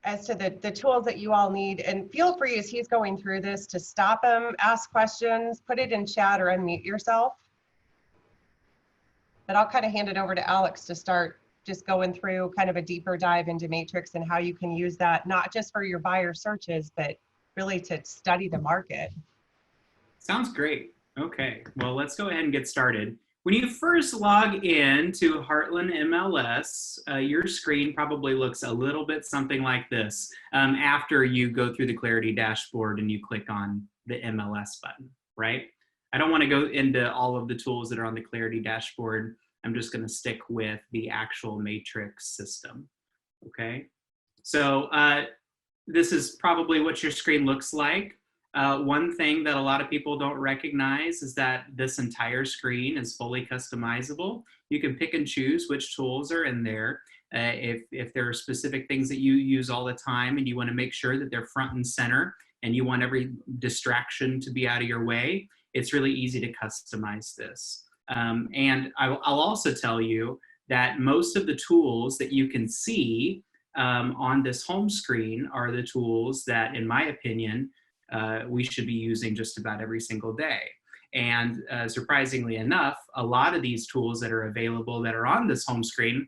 as to the tools that you all need. And feel free, as he's going through this, to stop him, ask questions, put it in chat, or unmute yourself. But I'll kind of hand it over to Alex to start just going through kind of a deeper dive into Matrix and how you can use that, not just for your buyer searches, but really to study the market. Sounds great. Okay, well, let's go ahead and get started. When you first log in to Heartland MLS, your screen probably looks a little bit something like this after you go through the Clarity dashboard and you click on the MLS button, right? I don't want to go into all of the tools that are on the Clarity dashboard. I'm just going to stick with the actual Matrix system, okay? So this is probably what your screen looks like. One thing that a lot of people don't recognize is that this entire screen is fully customizable. You can pick and choose which tools are in there. If there are specific things that you use all the time and you want to make sure that they're front and center and you want every distraction to be out of your way, it's really easy to customize this. And I'll also tell you that most of the tools that you can see on this home screen are the tools that, in my opinion, we should be using just about every single day. And surprisingly enough, a lot of these tools that are available that are on this home screen,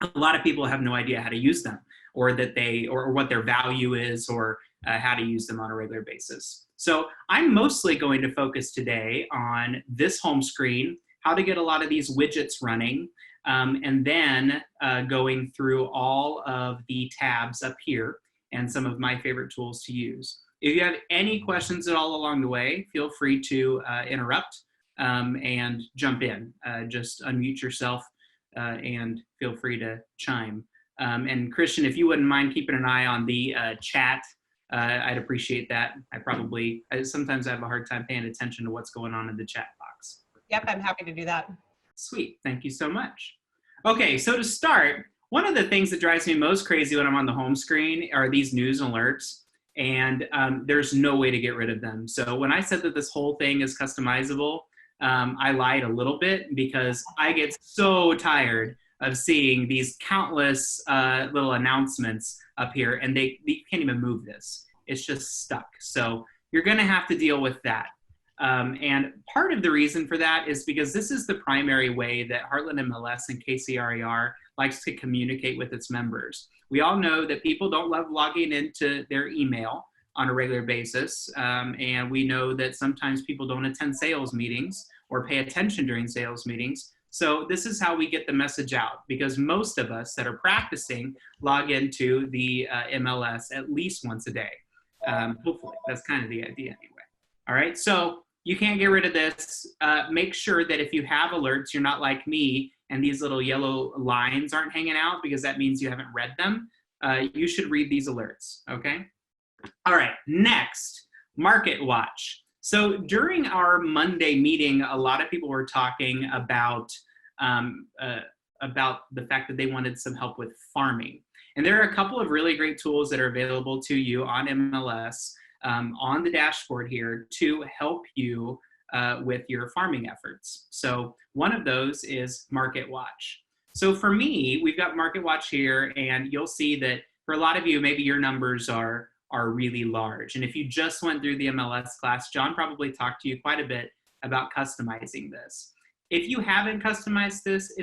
a lot of people have no idea how to use them, or that or what their value is, or how to use them on a regular basis. So I'm mostly going to focus today on this home screen, how to get a lot of these widgets running, and then going through all of the tabs up here and some of my favorite tools to use. If you have any questions at all along the way, feel free to interrupt and jump in. Just unmute yourself and feel free to chime. And Christian, if you wouldn't mind keeping an eye on the chat, I'd appreciate that. Sometimes I have a hard time paying attention to what's going on in the chat box. Yep, I'm happy to do that. Sweet, thank you so much. Okay, so to start, one of the things that drives me most crazy when I'm on the home screen are these news alerts. And there's no way to get rid of them. So when I said that this whole thing is customizable, I lied a little bit, because I get so tired of seeing these countless little announcements up here, and they can't even move this. It's just stuck. So you're gonna have to deal with that. And part of the reason for that is because this is the primary way that Heartland MLS and KCRER likes to communicate with its members. We all know that people don't love logging into their email on a regular basis. And we know that sometimes people don't attend sales meetings or pay attention during sales meetings. So this is how we get the message out, because most of us that are practicing log into the MLS at least once a day. Hopefully, that's kind of the idea anyway. All right, so you can't get rid of this. Make sure that if you have alerts, you're not like me and these little yellow lines aren't hanging out, because that means you haven't read them. You should read these alerts, okay? All right, next, Market Watch. So during our Monday meeting, a lot of people were talking about the fact that they wanted some help with farming. And there are a couple of really great tools that are available to you on MLS, on the dashboard here, to help you with your farming efforts. So one of those is Market Watch. So for me, we've got Market Watch here, and you'll see that for a lot of you, maybe your numbers are really large. And if you just went through the MLS class, John probably talked to you quite a bit about customizing this. If you haven't customized this,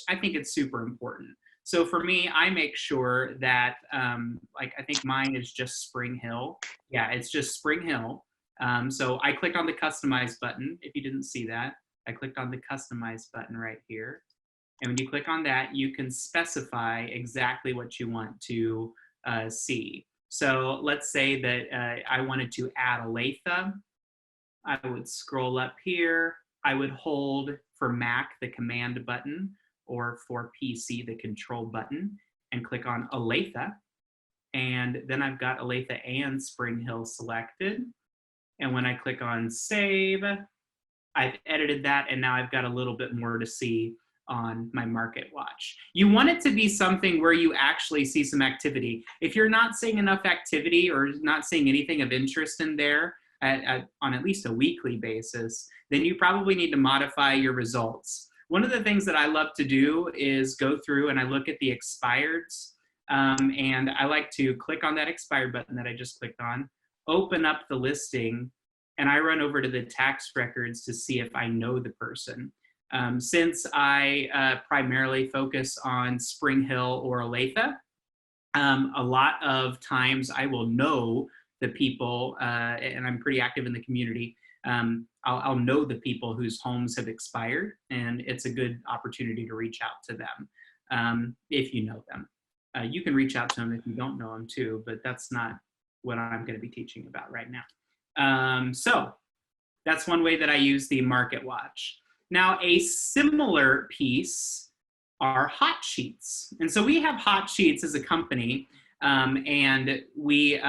I think it's super important. So for me, I make sure that, I think mine is just Spring Hill. Yeah, it's just Spring Hill. So I clicked on the Customize button. If you didn't see that, I clicked on the Customize button right here. And when you click on that, you can specify exactly what you want to see. So let's say that I wanted to add Olathe. I would scroll up here. I would hold for Mac the Command button, or for PC the Control button, and click on Olathe. And then I've got Olathe and Spring Hill selected. And when I click on Save, I've edited that, and now I've got a little bit more to see on my Market Watch. You want it to be something where you actually see some activity. If you're not seeing enough activity or not seeing anything of interest in there on at least a weekly basis, then you probably need to modify your results. One of the things that I love to do is go through and I look at the expireds And I like to click on that expired button that I just clicked on, open up the listing, and I run over to the tax records to see if I know the person. Since I primarily focus on Spring Hill or Olathe, a lot of times I will know the people, and I'm pretty active in the community. I'll know the people whose homes have expired, and it's a good opportunity to reach out to them if you know them. You can reach out to them if you don't know them too, but that's not what I'm going to be teaching about right now. So that's one way that I use the Market Watch. Now, a similar piece are hot sheets. And so we have hot sheets as a company, and you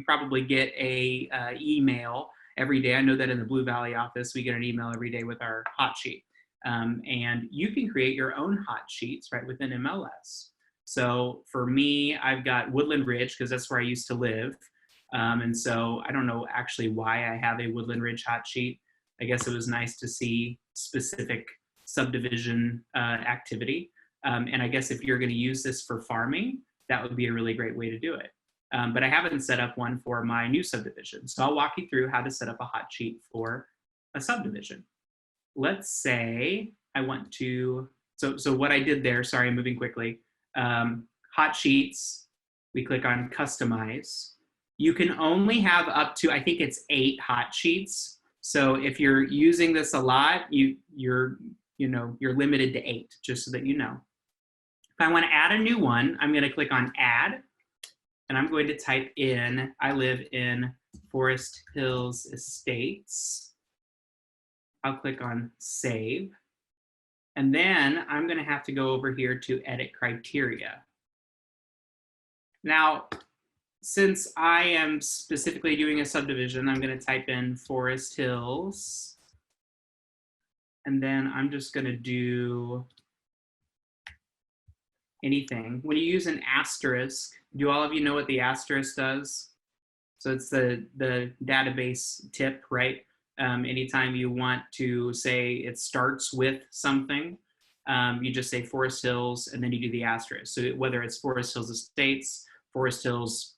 probably get a email every day. I know that in the Blue Valley office, we get an email every day with our hot sheet. And you can create your own hot sheets right within MLS. So for me, I've got Woodland Ridge because that's where I used to live. And so I don't know actually why I have a Woodland Ridge hot sheet. I guess it was nice to see specific subdivision activity. And I guess if you're going to use this for farming, that would be a really great way to do it. But I haven't set up one for my new subdivision. So I'll walk you through how to set up a hot sheet for a subdivision. Let's say I want to, so what I did there, sorry, I'm moving quickly. Hot sheets, we click on customize. You can only have up to, I think it's 8 hot sheets. So if you're using this a lot, you're limited to 8, just so that you know. If I want to add a new one, I'm going to click on add, and I'm going to type in, I live in Forest Hills Estates. I'll click on save. And then I'm going to have to go over here to edit criteria. Now, since I am specifically doing a subdivision, I'm going to type in Forest Hills. And then I'm just going to do anything. When you use an asterisk, do all of you know what the asterisk does? So it's the database tip, right? Anytime you want to say it starts with something, you just say Forest Hills and then you do the asterisk. So whether it's Forest Hills Estates, Forest Hills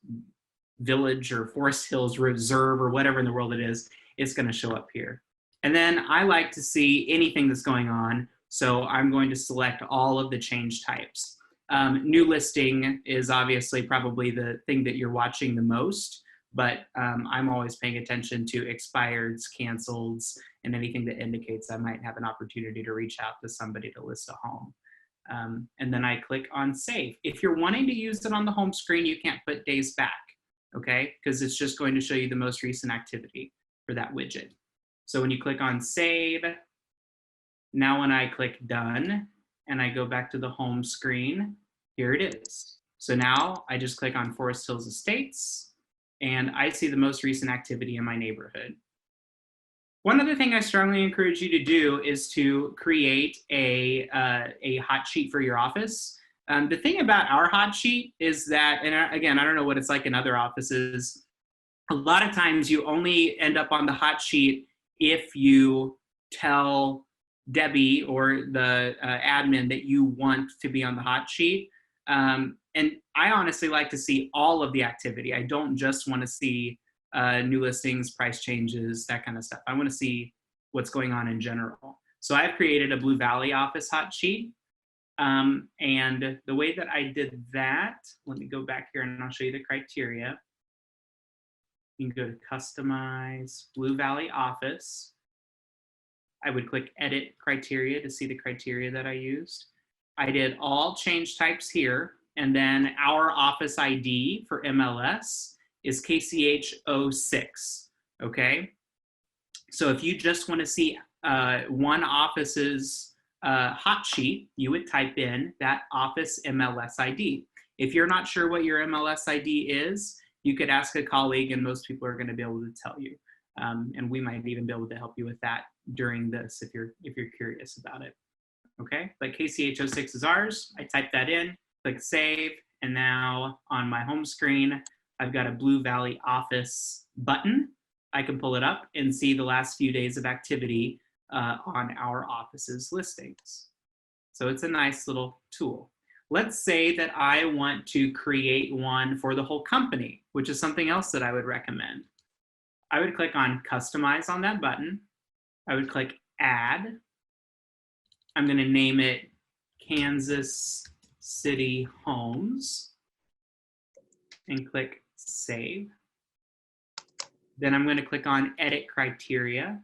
Village, or Forest Hills Reserve, or whatever in the world it is, it's going to show up here. And then I like to see anything that's going on. So I'm going to select all of the change types. New listing is obviously probably the thing that you're watching the most, but I'm always paying attention to expireds, canceleds, and anything that indicates I might have an opportunity to reach out to somebody to list a home. And then I click on save. If you're wanting to use it on the home screen, you can't put days back, okay? Because it's just going to show you the most recent activity for that widget. So when you click on save, now when I click done and I go back to the home screen, here it is. So now I just click on Forest Hills Estates and I see the most recent activity in my neighborhood. One other thing I strongly encourage you to do is to create a hot sheet for your office. The thing about our hot sheet is that, and again, I don't know what it's like in other offices, a lot of times you only end up on the hot sheet if you tell Debbie or the admin that you want to be on the hot sheet. And I honestly like to see all of the activity. I don't just want to see new listings, price changes, that kind of stuff. I want to see what's going on in general. So I've created a Blue Valley office hot sheet. And the way that I did that, let me go back here and I'll show you the criteria. You can go to customize Blue Valley office. I would click edit criteria to see the criteria that I used. I did all change types here. And then our office ID for MLS is KCH06, okay? So if you just want to see one office's hot sheet, you would type in that office MLS ID. If you're not sure what your MLS ID is, you could ask a colleague and most people are going to be able to tell you. And we might even be able to help you with that during this if you're curious about it. Okay, but KCH06 is ours. I type that in, click save, and now on my home screen, I've got a Blue Valley Office button. I can pull it up and see the last few days of activity on our office's listings. So it's a nice little tool. Let's say that I want to create one for the whole company, which is something else that I would recommend. I would click on Customize on that button. I would click Add. I'm going to name it Kansas City Homes and click Save. Then I'm going to click on Edit Criteria.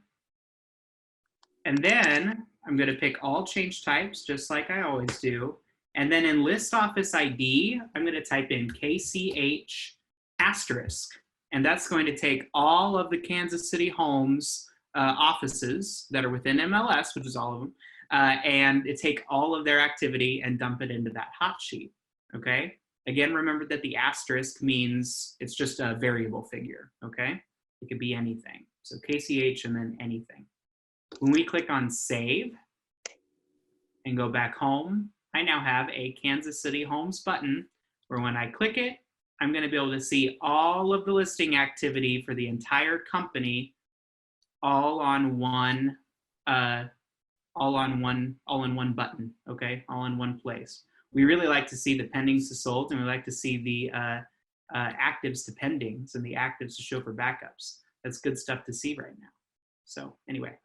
And then I'm going to pick all change types, just like I always do. And then in List Office ID, I'm going to type in KCH asterisk. And that's going to take all of the Kansas City Homes offices that are within MLS, which is all of them, and it take all of their activity and dump it into that hot sheet, okay? Again, remember that the asterisk means it's just a variable figure, okay? It could be anything. So KCH and then anything. When we click on Save and go back home, I now have a Kansas City Homes button where when I click it, I'm going to be able to see all of the listing activity for the entire company all in one button, okay? All in one place. We really like to see the pendings to sold, and we like to see the actives to pendings and the actives to show for backups. That's good stuff to see right now. So anyway,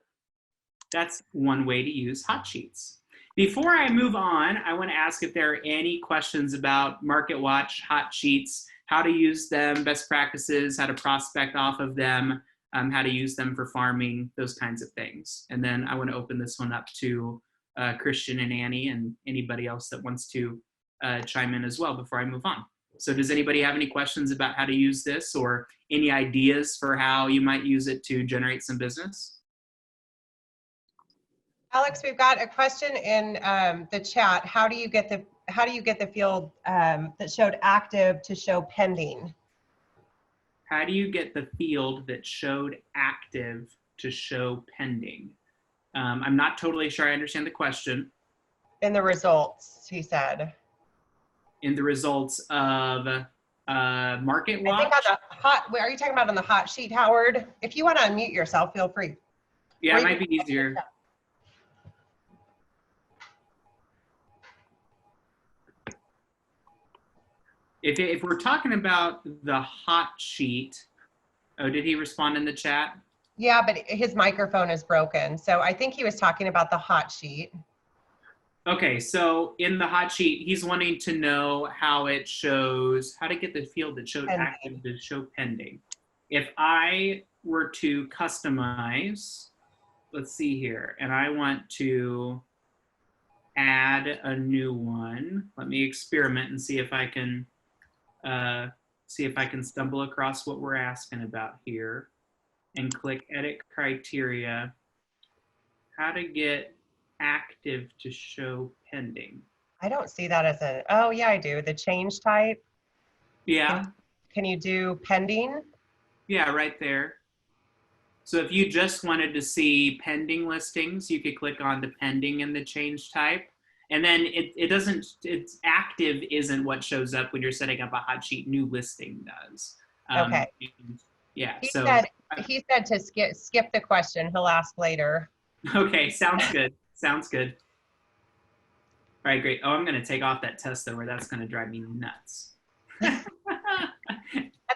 that's one way to use hot sheets. Before I move on, I want to ask if there are any questions about MarketWatch hot sheets, how to use them, best practices, how to prospect off of them, how to use them for farming, those kinds of things. And then I want to open this one up to Christian and Annie and anybody else that wants to chime in as well before I move on. So does anybody have any questions about how to use this or any ideas for how you might use it to generate some business? Alex, we've got a question in the chat. How do you get the field that showed active to show pending? How do you get the field that showed active to show pending? I'm not totally sure I understand the question. In the results, he said. In the results of MarketWatch? I think on the hot, are you talking about on the hot sheet, Howard? If you want to unmute yourself, feel free. Yeah, it might be easier. If we're talking about the hot sheet, oh, did he respond in the chat? Yeah, but his microphone is broken. So I think he was talking about the hot sheet. Okay, so in the hot sheet, he's wanting to know how it shows, how to get the field that showed Pending. active to show pending. If I were to customize, let's see here, and I want to add a new one. Let me experiment and see if I can stumble across what we're asking about here, and click Edit Criteria. How to get active to show pending. I don't see that as a, oh yeah, I do. The change type. Yeah. Can you do pending? Yeah, right there. So if you just wanted to see pending listings, you could click on the pending and the change type. And then it's active isn't what shows up when you're setting up a hot sheet. New listing does. Okay. Yeah. He said to skip the question. He'll ask later. Okay, sounds good. Sounds good. All right, great. Oh, I'm going to take off that test though, or that's going to drive me nuts. That's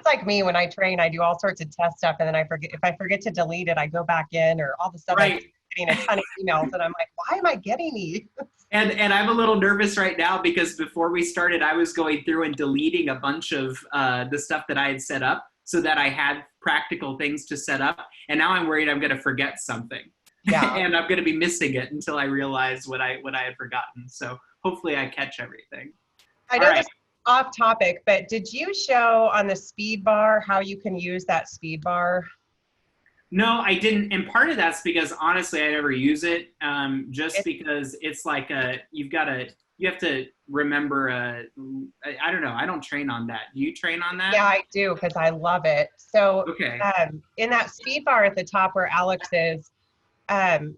like me when I train. I do all sorts of test stuff, and then I forget. If I forget to delete it, I go back in, or all of a sudden I'm getting a ton of emails, and I'm like, why am I getting these? And I'm a little nervous right now because before we started, I was going through and deleting a bunch of the stuff that I had set up so that I had practical things to set up. And now I'm worried I'm going to forget something. Yeah. And I'm going to be missing it until I realize what I had forgotten. So hopefully I catch everything. I know this is off topic, but did you show on the speed bar how you can use that speed bar? No, I didn't. And part of that's because honestly, I never use it because it's like you have to remember, I don't know. I don't train on that. Do you train on that? Yeah, I do because I love it. So okay. In that speed bar at the top where Alex is,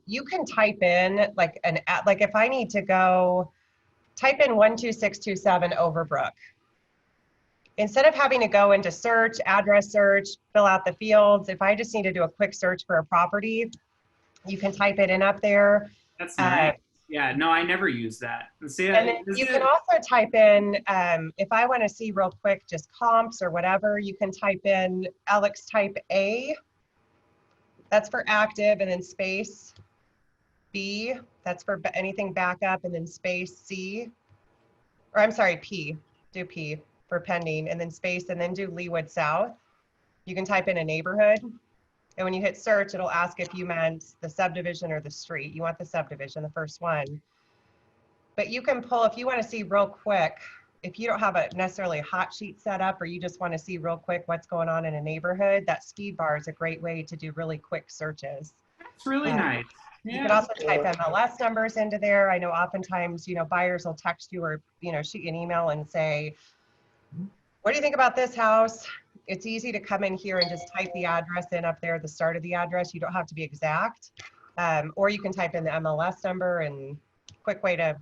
you can type in like if I need to go type in 12627 Overbrook. Instead of having to go into search, address search, fill out the fields, if I just need to do a quick search for a property, you can type it in up there. That's nice. Yeah, no, I never use that. See, And then you can also type in, if I want to see real quick, just comps or whatever, you can type in Alex type A, that's for active, and then space B, that's for anything backup, and then space C, or I'm sorry, P, do P for pending, and then space, and then do Leawood South. You can type in a neighborhood, and when you hit search, it'll ask if you meant the subdivision or the street. You want the subdivision, the first one. But you can pull, if you want to see real quick, if you don't have a necessarily a hot sheet set up, or you just want to see real quick what's going on in a neighborhood, that speed bar is a great way to do really quick searches. That's really nice. You can also type MLS numbers into there. I know oftentimes, buyers will text you or, shoot you an email and say, what do you think about this house? It's easy to come in here and just type the address in up there at the start of the address. You don't have to be exact. Or you can type in the MLS number, and quick way to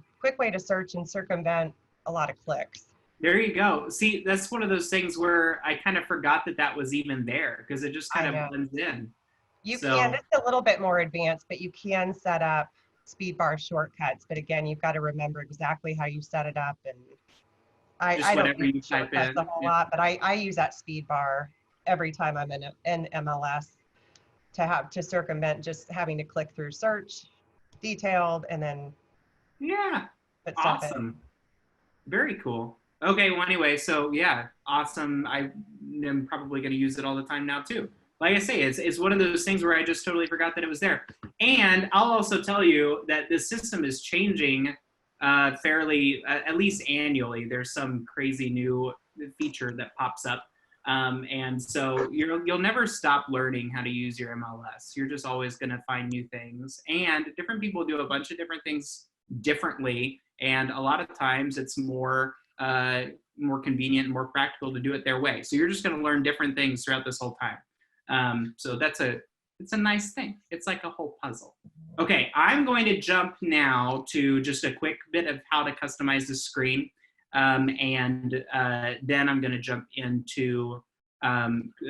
search and circumvent a lot of clicks. There you go. See, that's one of those things where I kind of forgot that was even there, because it just kind of blends in. You can, it's a little bit more advanced, but you can set up speed bar shortcuts. But again, you've got to remember exactly how you set it up. And I don't use shortcuts a whole lot, but I use that speed bar every time I'm in MLS to circumvent just having to click through search, detailed, and then put stuff awesome. Very cool. Okay, well anyway, so yeah, awesome. I am probably going to use it all the time now too. Like I say, it's one of those things where I just totally forgot that it was there. And I'll also tell you that the system is changing fairly, at least annually. There's some crazy new feature that pops up. And so you'll never stop learning how to use your MLS. You're just always going to find new things. And different people do a bunch of different things differently. And a lot of times it's more convenient and more practical to do it their way. So you're just going to learn different things throughout this whole time. So it's a nice thing. It's like a whole puzzle. Okay, I'm going to jump now to just a quick bit of how to customize the screen. And then I'm going to jump into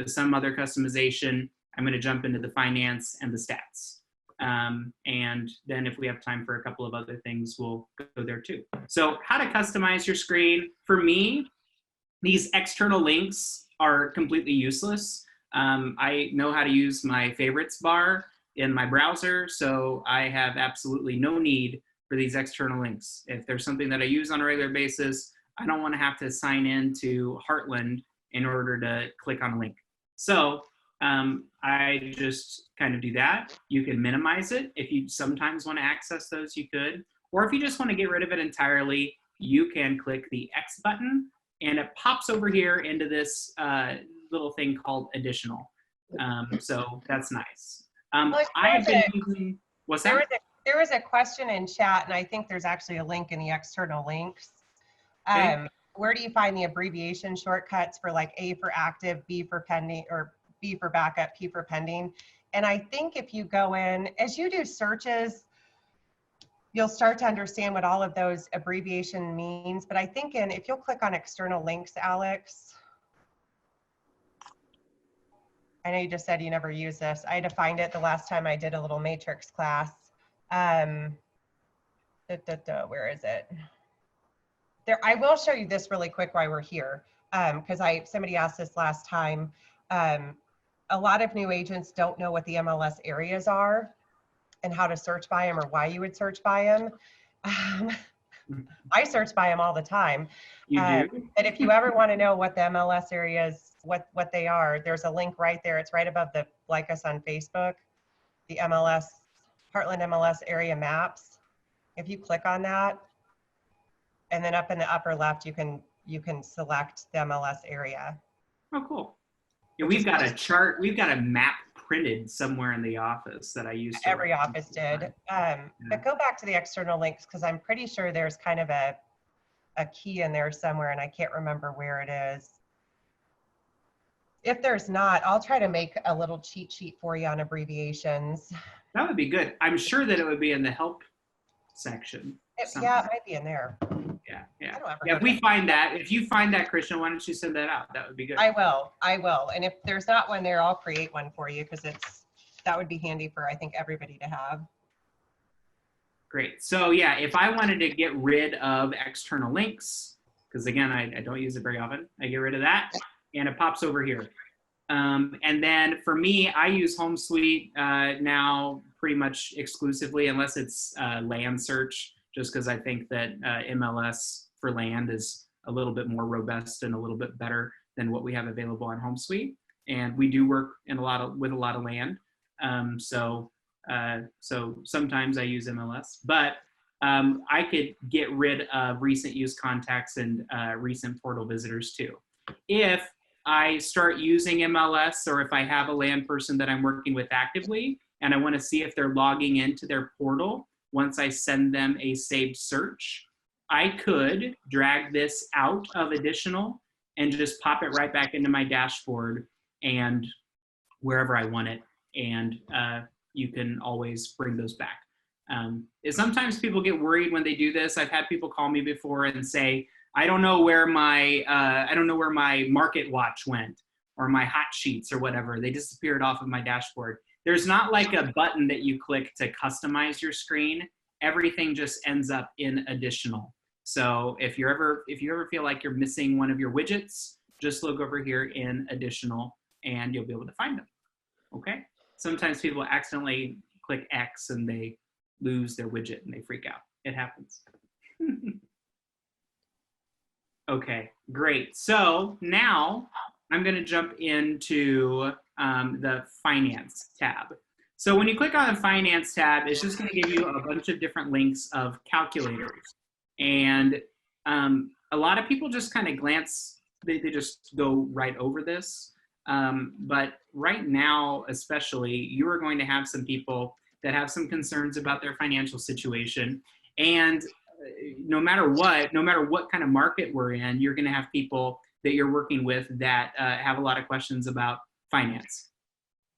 some other customization. I'm going to jump into the finance and the stats. And then if we have time for a couple of other things, we'll go there too. So how to customize your screen. For me, these external links are completely useless. I know how to use my favorites bar in my browser, so I have absolutely no need for these external links. If there's something that I use on a regular basis, I don't want to have to sign in to Heartland in order to click on a link. So I just kind of do that. You can minimize it. If you sometimes want to access those, you could. Or if you just want to get rid of it entirely, you can click the X button, and it pops over here into this little thing called additional. So that's nice. I've been using, what's that? There was a question in chat, and I think there's actually a link in the external links. Where do you find the abbreviation shortcuts for like A for active, B for pending, or B for backup, P for pending? And I think if you go in, as you do searches, you'll start to understand what all of those abbreviation means. But I think if you'll click on external links, Alex, I know you just said you never use this. I had to find it the last time I did a little matrix class. Where is it? There, I will show you this really quick while we're here, because somebody asked this last time. A lot of new agents don't know what the MLS areas are and how to search by them or why you would search by them. I search by them all the time. You do? But if you ever want to know what the MLS areas, what they are, there's a link right there. It's right above the like us on Facebook, the MLS, Heartland MLS area maps. If you click on that, and then up in the upper left, you can select the MLS area. Oh, cool. Yeah, we've got a chart, we've got a map printed somewhere in the office that I used to. Every office did. But go back to the external links, because I'm pretty sure there's kind of a key in there somewhere, and I can't remember where it is. If there's not, I'll try to make a little cheat sheet for you on abbreviations. That would be good. I'm sure that it would be in the help section. Yeah, it might be in there. Yeah. If we find that, if you find that, Christian, why don't you send that out? That would be good. I will. And if there's not one there, I'll create one for you, because that would be handy for, I think, everybody to have. Great. So yeah, if I wanted to get rid of external links, because again, I don't use it very often, I get rid of that and it pops over here. And then for me, I use Home Suite now pretty much exclusively, unless it's land search, just because I think that MLS for land is a little bit more robust and a little bit better than what we have available on Home Suite. And we do work with a lot of land. So sometimes I use MLS, but I could get rid of recent use contacts and recent portal visitors too. If I start using MLS, or if I have a land person that I'm working with actively and I want to see if they're logging into their portal once I send them a saved search, I could drag this out of additional and just pop it right back into my dashboard and wherever I want it. And you can always bring those back. Sometimes people get worried when they do this. I've had people call me before and say, I don't know where my market watch went, or my hot sheets or whatever. They disappeared off of my dashboard. There's not like a button that you click to customize your screen. Everything just ends up in additional. So if you ever feel like you're missing one of your widgets, just look over here in additional and you'll be able to find them. Okay? Sometimes people accidentally click X and they lose their widget and they freak out. It happens. Okay, great. So now I'm going to jump into the Finance tab. So when you click on the Finance tab, it's just going to give you a bunch of different links of calculators. And a lot of people just kind of glance, they just go right over this. But right now, especially, you are going to have some people that have some concerns about their financial situation. And no matter what kind of market we're in, you're going to have people that you're working with that have a lot of questions about finance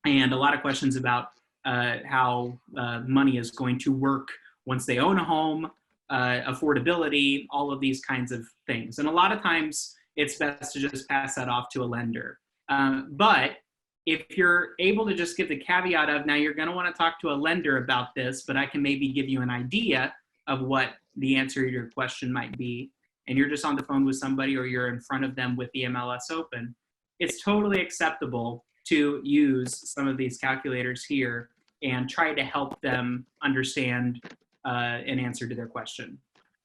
and a lot of questions about how money is going to work once they own a home, affordability, all of these kinds of things. And a lot of times it's best to just pass that off to a lender. But if you're able to just give the caveat of, now you're going to want to talk to a lender about this, but I can maybe give you an idea of what the answer to your question might be, and you're just on the phone with somebody or you're in front of them with the MLS open, it's totally acceptable to use some of these calculators here and try to help them understand an answer to their question.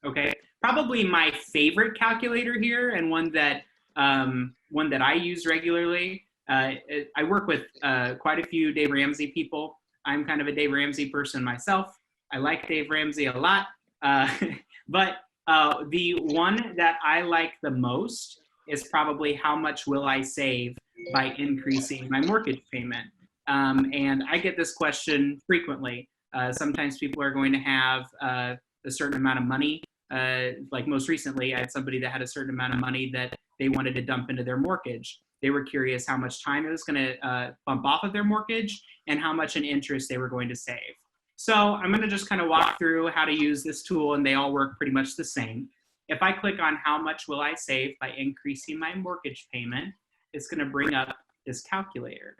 Okay, probably my favorite calculator here, and one that I use regularly. I work with quite a few Dave Ramsey people. I'm kind of a Dave Ramsey person myself. I like Dave Ramsey a lot, but the one that I like the most is probably how much will I save by increasing my mortgage payment? And I get this question frequently. Sometimes people are going to have a certain amount of money. Like most recently, I had somebody that had a certain amount of money that they wanted to dump into their mortgage. They were curious how much time it was going to bump off of their mortgage and how much in interest they were going to save. So I'm going to just kind of walk through how to use this tool, and they all work pretty much the same. If I click on how much will I save by increasing my mortgage payment, it's going to bring up this calculator.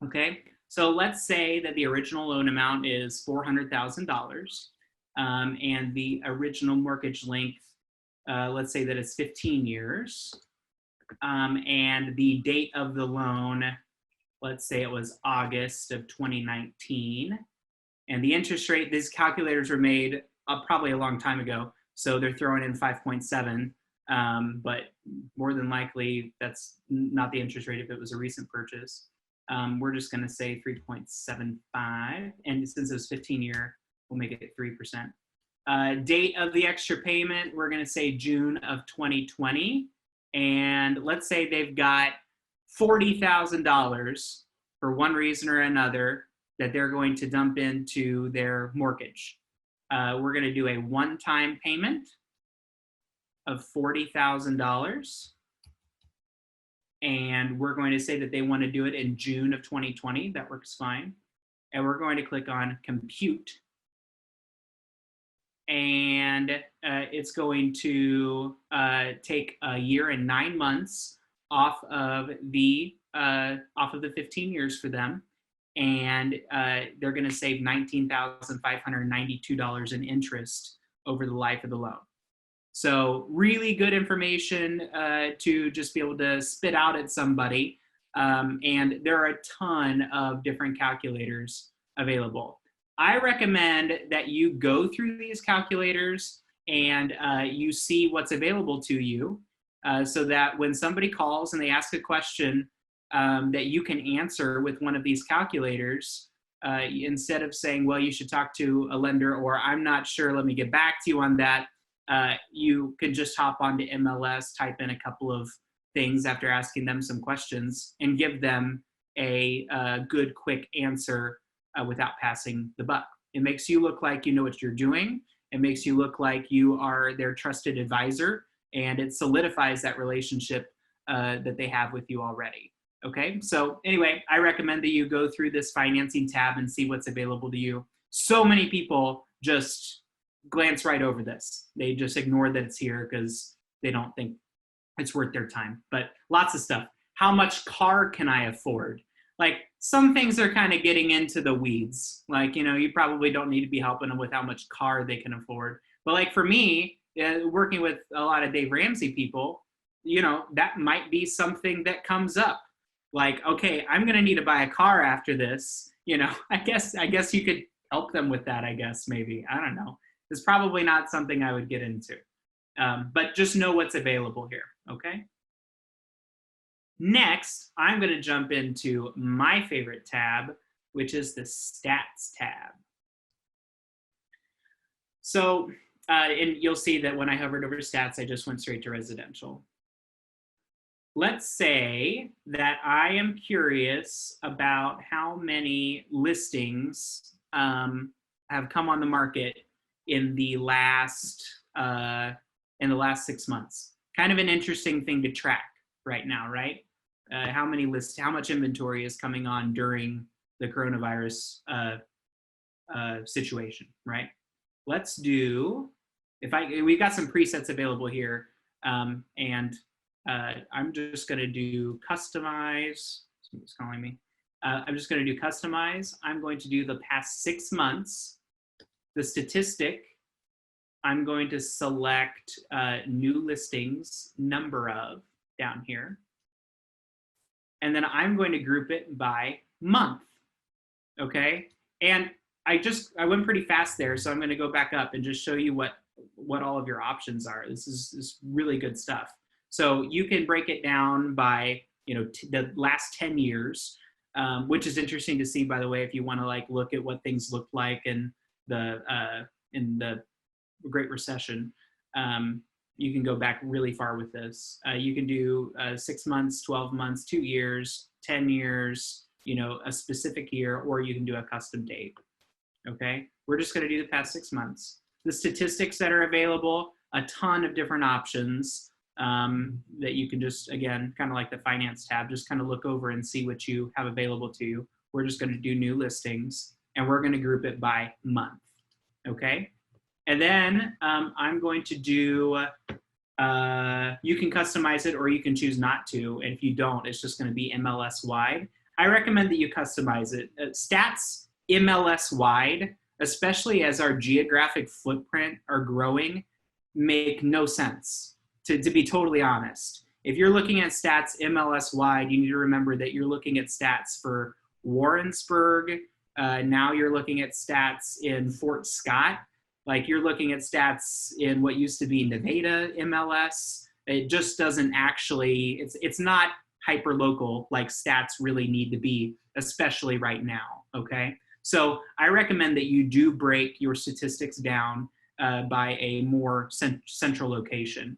Okay, so let's say that the original loan amount is $400,000, and the original mortgage length, let's say that it's 15 years, and the date of the loan, let's say it was August of 2019. And the interest rate, these calculators were made probably a long time ago, so they're throwing in 5.7, but more than likely that's not the interest rate if it was a recent purchase. We're just going to say 3.75, and since it was 15-year, we'll make it 3%. Date of the extra payment, we're going to say June of 2020, and let's say they've got $40,000 for one reason or another that they're going to dump into their mortgage. We're going to do a one-time payment of $40,000. And we're going to say that they want to do it in June of 2020. That works fine. And we're going to click on compute. And it's going to take a year and 9 months off of the 15 years for them. and they're going to save $19,592 in interest over the life of the loan. So really good information to just be able to spit out at somebody. And there are a ton of different calculators available. I recommend that you go through these calculators and you see what's available to you so that when somebody calls and they ask a question that you can answer with one of these calculators, instead of saying, well, you should talk to a lender, or I'm not sure, let me get back to you on that. You can just hop onto MLS, type in a couple of things after asking them some questions, and give them a good, quick answer without passing the buck. It makes you look like you know what you're doing. It makes you look like you are their trusted advisor, and it solidifies that relationship that they have with you already. Okay, so anyway, I recommend that you go through this financing tab and see what's available to you. So many people just glance right over this. They just ignore that it's here because they don't think it's worth their time. But lots of stuff. How much car can I afford? Like, some things are kind of getting into the weeds. Like, you know, you probably don't need to be helping them with how much car they can afford. But like for me, working with a lot of Dave Ramsey people, you know, that might be something that comes up. Like, okay, I'm going to need to buy a car after this. You know, I guess you could help them with that, I guess, maybe. I don't know. It's probably not something I would get into. But just know what's available here, okay? Next, I'm going to jump into my favorite tab, which is the Stats tab. So, and you'll see that when I hovered over Stats, I just went straight to residential. Let's say that I am curious about how many listings have come on the market in the last 6 months. Kind of an interesting thing to track right now, right? How much inventory is coming on during the coronavirus situation, right? Let's do, we've got some presets available here, and I'm just going to do customize. Somebody's calling me. I'm just going to do customize. I'm going to do the past 6 months. The statistic, I'm going to select new listings, number of, down here. And then I'm going to group it by month, okay? And I went pretty fast there, so I'm going to go back up and just show you what all of your options are. This is really good stuff. So you can break it down by, you know, the last 10 years, which is interesting to see, by the way, if you want to like look at what things looked like in the Great Recession. You can go back really far with this. You can do 6 months, 12 months, 2 years, 10 years, you know, a specific year, or you can do a custom date. Okay, we're just going to do the past 6 months. The statistics that are available, a ton of different options that you can just, again, kind of like the finance tab, just kind of look over and see what you have available to you. We're just going to do new listings, and we're going to group it by month. Okay, and then I'm going to do, you can customize it or you can choose not to. And if you don't, it's just going to be MLS wide. I recommend that you customize it. Stats MLS wide, especially as our geographic footprint are growing, make no sense, to be totally honest. If you're looking at stats MLS wide, you need to remember that you're looking at stats for Warrensburg. Now you're looking at stats in Fort Scott. Like, you're looking at stats in what used to be Nevada MLS. It just doesn't actually, it's not hyper local like stats really need to be, especially right now, okay? So I recommend that you do break your statistics down by a more central location.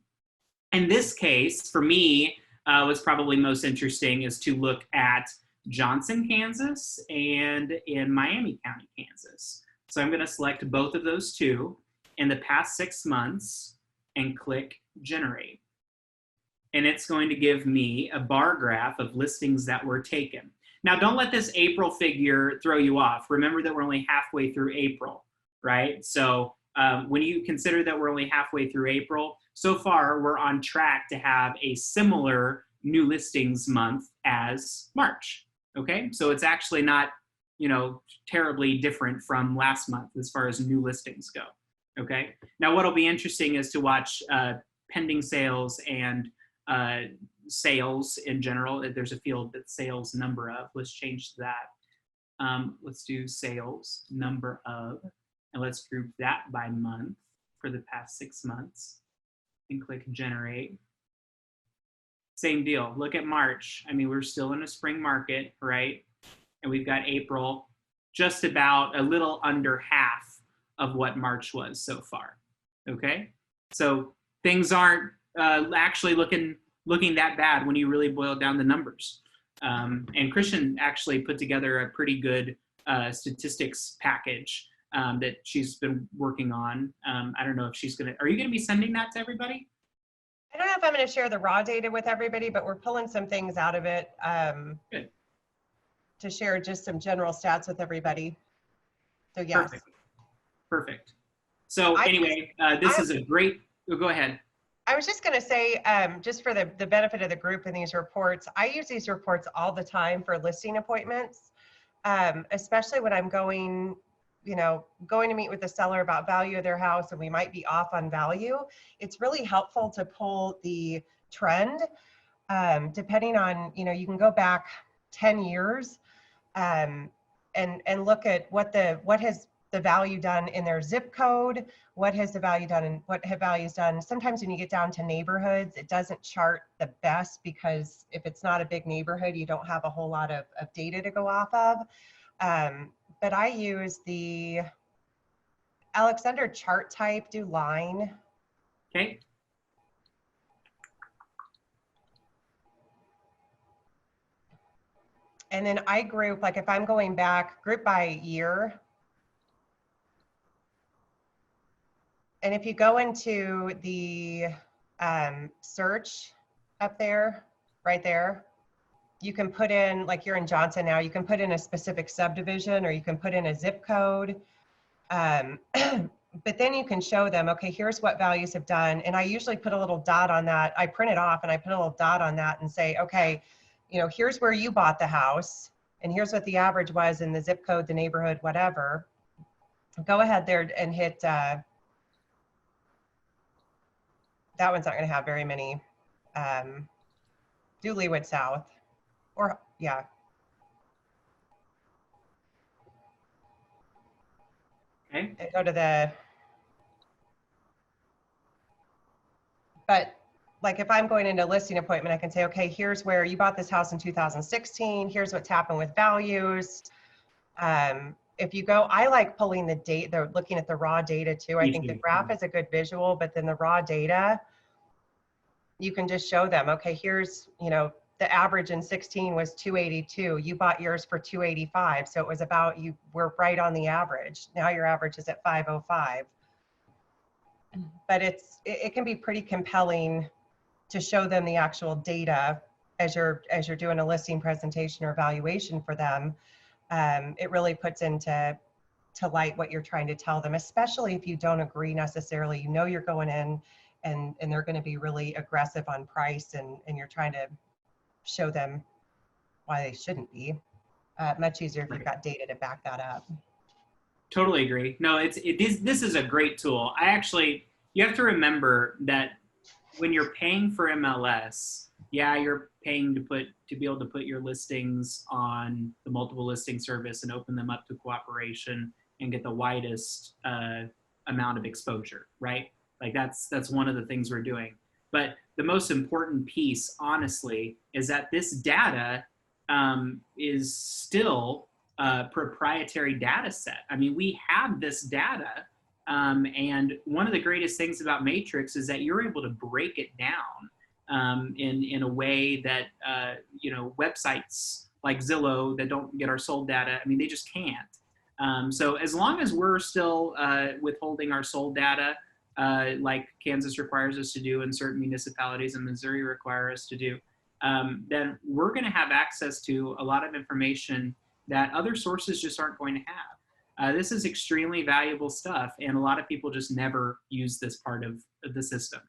In this case, for me, what's probably most interesting is to look at Johnson, Kansas, and in Miami County, Kansas. So I'm going to select both of those two in the past 6 months and click generate. And it's going to give me a bar graph of listings that were taken. Now, don't let this April figure throw you off. Remember that we're only halfway through April, right? So when you consider that we're only halfway through April, so far we're on track to have a similar new listings month as March, okay? So it's actually not you know, terribly different from last month as far as new listings go. Okay. Now, what'll be interesting is to watch pending sales and sales in general. There's a field that sales number of. Let's change that. Let's do sales number of, and let's group that by month for the past 6 months and click generate. Same deal. Look at March. I mean, we're still in a spring market, right? And we've got April, just about a little under half of what March was so far. Okay, so things aren't actually looking that bad when you really boil down the numbers. And Christian actually put together a pretty good statistics package that she's been working on. I don't know if she's are you gonna be sending that to everybody? I don't know if I'm going to share the raw data with everybody, but we're pulling some things out of it Good. to share just some general stats with everybody. So yes. Perfect. So anyway, this is a great, go ahead. I was just going to say, just for the benefit of the group in these reports, I use these reports all the time for listing appointments, especially when I'm going to meet with the seller about value of their house and we might be off on value. It's really helpful to pull the trend, depending on, you can go back 10 years and look at what has the value done in their zip code, what has the value done and what have values done. Sometimes when you get down to neighborhoods, it doesn't chart the best because if it's not a big neighborhood, you don't have a whole lot of data to go off of. But I use the Alex under chart type, do line. Okay. And then I group, like if I'm going back, group by year. And if you go into the search up there, right there, you can put in, like you're in Johnson now, you can put in a specific subdivision or you can put in a zip code. But then you can show them, okay, here's what values have done. And I usually put a little dot on that. I print it off and I put a little dot on that and say, okay, here's where you bought the house and here's what the average was in the zip code, the neighborhood, whatever. Go ahead there and hit, that one's not gonna have very many, do Leawood South. Or, yeah. Okay. And go to but like if I'm going into a listing appointment, I can say, okay, here's where you bought this house in 2016. Here's what's happened with values. If you go, I like pulling the data, they're looking at the raw data too. I think the graph is a good visual, but then the raw data, you can just show them, okay, here's, the average in 16 was 282. You bought yours for 285. So it was about, you were right on the average. Now your average is at 505. But it can be pretty compelling to show them the actual data as you're doing a listing presentation or evaluation for them. It really puts into light what you're trying to tell them, especially if you don't agree necessarily. You're going in and they're going to be really aggressive on price and you're trying to show them why they shouldn't be. Much easier if you've got data to back that up. Totally agree. No, this is a great tool. You have to remember that when you're paying for MLS, yeah, you're paying to be able to put your listings on the multiple listing service and open them up to cooperation and get the widest amount of exposure, right? Like that's one of the things we're doing. But the most important piece, honestly, is that this data is still a proprietary data set. I mean, we have this data, and one of the greatest things about Matrix is that you're able to break it down in a way that websites like Zillow that don't get our sold data, I mean, they just can't. So as long as we're still withholding our sold data, like Kansas requires us to do and certain municipalities in Missouri require us to do, then we're going to have access to a lot of information that other sources just aren't going to have. This is extremely valuable stuff, and a lot of people just never use this part of the system.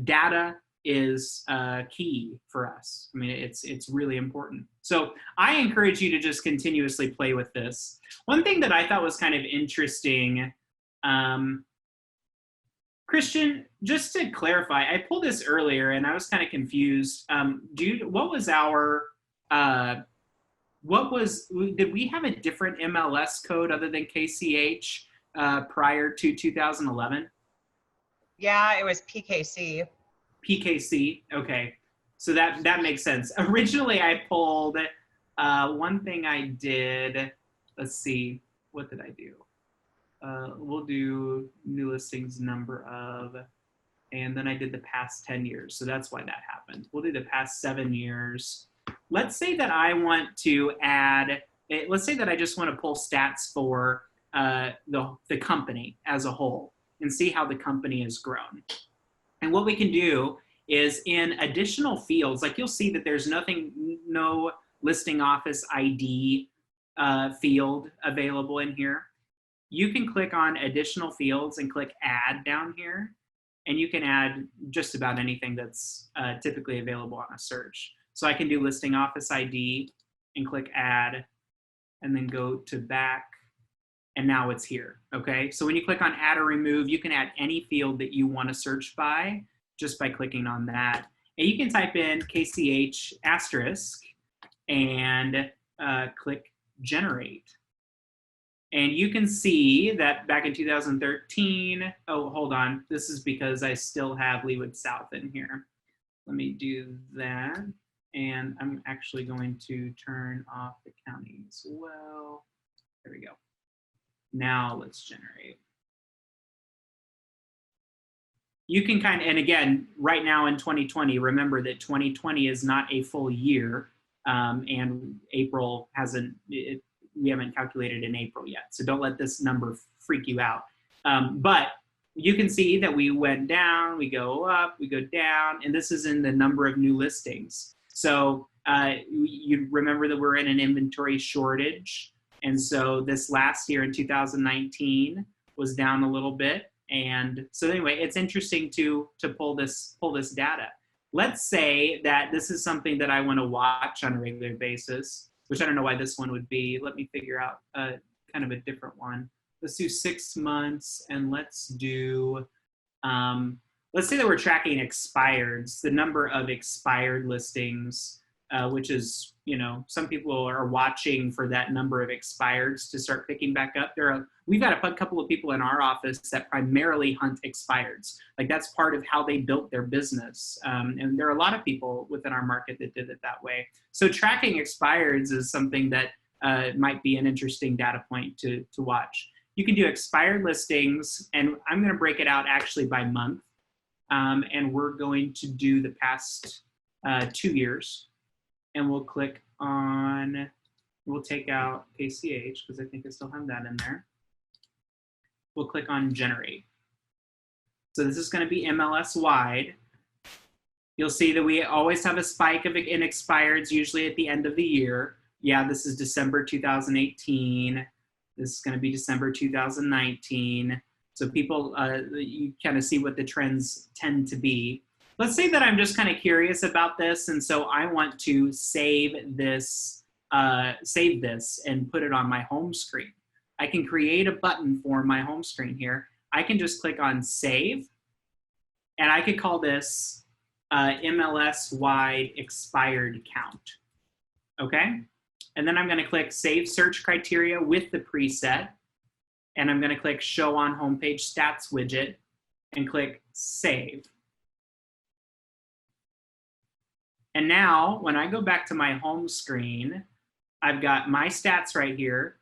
Data is key for us. I mean, it's really important. So I encourage you to just continuously play with this. One thing that I thought was kind of interesting, Christian, just to clarify, I pulled this earlier and I was kind of confused. What was our, did we have a different MLS code other than KCH prior to 2011? Yeah, it was PKC. PKC, okay. So that makes sense. Originally I pulled, one thing I did, let's see, what did I do? We'll do new listings number of, and then I did the past 10 years. So that's why that happened. We'll do the past 7 years. Let's say that I want to add, let's say that I just want to pull stats for the company as a whole and see how the company has grown. And what we can do is in additional fields, like you'll see that there's no listing office ID field available in here. You can click on additional fields and click add down here, and you can add just about anything that's typically available on a search. So I can do listing office ID and click add, and then go to back, and now it's here, okay? So when you click on add or remove, you can add any field that you want to search by just by clicking on that. And you can type in KCH asterisk and click generate. And you can see that back in 2013, oh, hold on. This is because I still have Leawood South in here. Let me do that. And I'm actually going to turn off the county as well. There we go. Now let's generate. You can kind of, and again, right now in 2020, remember that 2020 is not a full year, and April hasn't, we haven't calculated in April yet. So don't let this number freak you out. But you can see that we went down, we go up, we go down, and this is in the number of new listings. So you remember that we're in an inventory shortage. And so this last year in 2019 was down a little bit. And so anyway, it's interesting to pull this data. Let's say that this is something that I want to watch on a regular basis, which I don't know why this one would be. Let me figure out kind of a different one. Let's do 6 months, and let's do, let's say that we're tracking expireds, the number of expired listings, which is, you know, some people are watching for that number of expireds to start picking back up. We've got a couple of people in our office that primarily hunt expireds. Like that's part of how they built their business. And there are a lot of people within our market that did it that way. So tracking expireds is something that might be an interesting data point to watch. You can do expired listings, and I'm gonna break it out actually by month. And we're going to do the past 2 years. And we'll click on, we'll take out KCH because I think I still have that in there. We'll click on generate. So this is going to be MLS wide. You'll see that we always have a spike in expireds, usually at the end of the year. Yeah, this is December 2018. This is going to be December 2019. So people, you kind of see what the trends tend to be. Let's say that I'm just kind of curious about this, and so I want to save this and put it on my home screen. I can create a button for my home screen here. I can just click on save, and I could call this MLS wide expired count. Okay, and then I'm going to click save search criteria with the preset, and I'm going to click show on homepage stats widget, and click save. And now when I go back to my home screen, I've got my stats right here,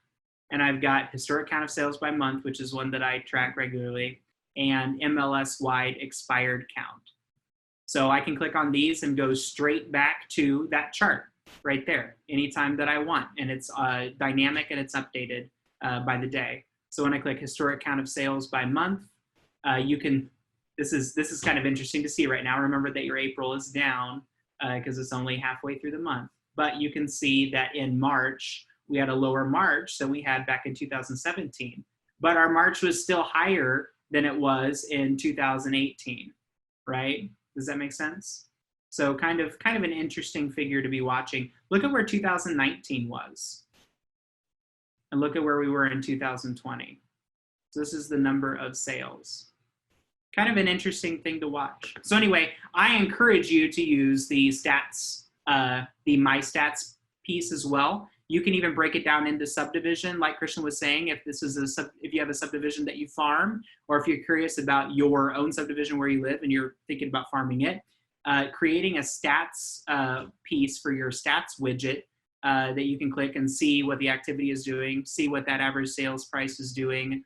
and I've got historic count of sales by month, which is one that I track regularly, and MLS wide expired count. So I can click on these and go straight back to that chart right there anytime that I want. And it's dynamic and it's updated by the day. So when I click historic count of sales by month, you can, this is kind of interesting to see right now. Remember that your April is down, because it's only halfway through the month. But you can see that in March, we had a lower March than we had back in 2017. But our March was still higher than it was in 2018, right? Does that make sense? So kind of an interesting figure to be watching. Look at where 2019 was. And look at where we were in 2020. So this is the number of sales. Kind of an interesting thing to watch. So anyway, I encourage you to use the stats, the My Stats piece as well. You can even break it down into subdivision, like Christian was saying. If this is if you have a subdivision that you farm, or if you're curious about your own subdivision where you live and you're thinking about farming it, creating a stats piece for your stats widget that you can click and see what the activity is doing, see what that average sales price is doing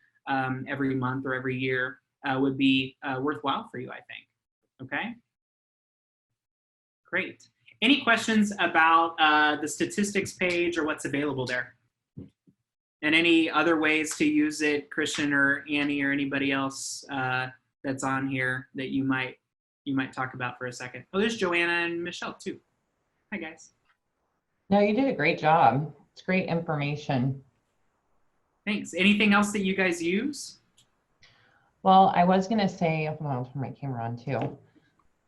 every month or every year would be worthwhile for you, I think. Okay, great. Any questions about the statistics page or what's available there? And any other ways to use it, Christian or Annie or anybody else that's on here that you might talk about for a second? Oh, there's Joanna and Michelle too. Hi guys. No, you did a great job. It's great information. Thanks. Anything else that you guys use? Well, I was gonna say, hold on, I'll turn my camera on too.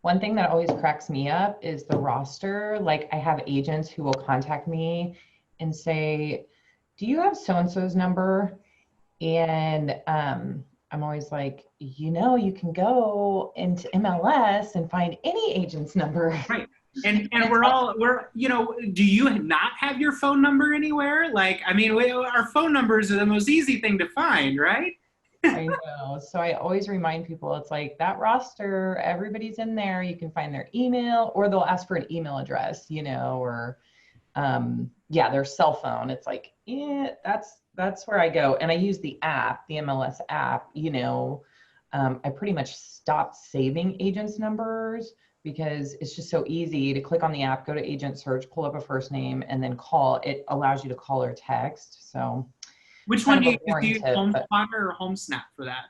One thing that always cracks me up is the roster. Like I have agents who will contact me and say, do you have so-and-so's number? And I'm always like, you know, you can go into MLS and find any agent's number. Right. And we're, you know, do you not have your phone number anywhere? Like, I mean, our phone numbers are the most easy thing to find, right? I know. So I always remind people, it's like that roster, everybody's in there. You can find their email, or they'll ask for an email address, you know, or yeah, their cell phone. It's like, yeah, that's where I go. And I use the app, the MLS app, you know. I pretty much stopped saving agents' numbers because it's just so easy to click on the app, go to agent search, pull up a first name, and then call. It allows you to call or text. So which one do you use, HomeSpotter or HomeSnap for that?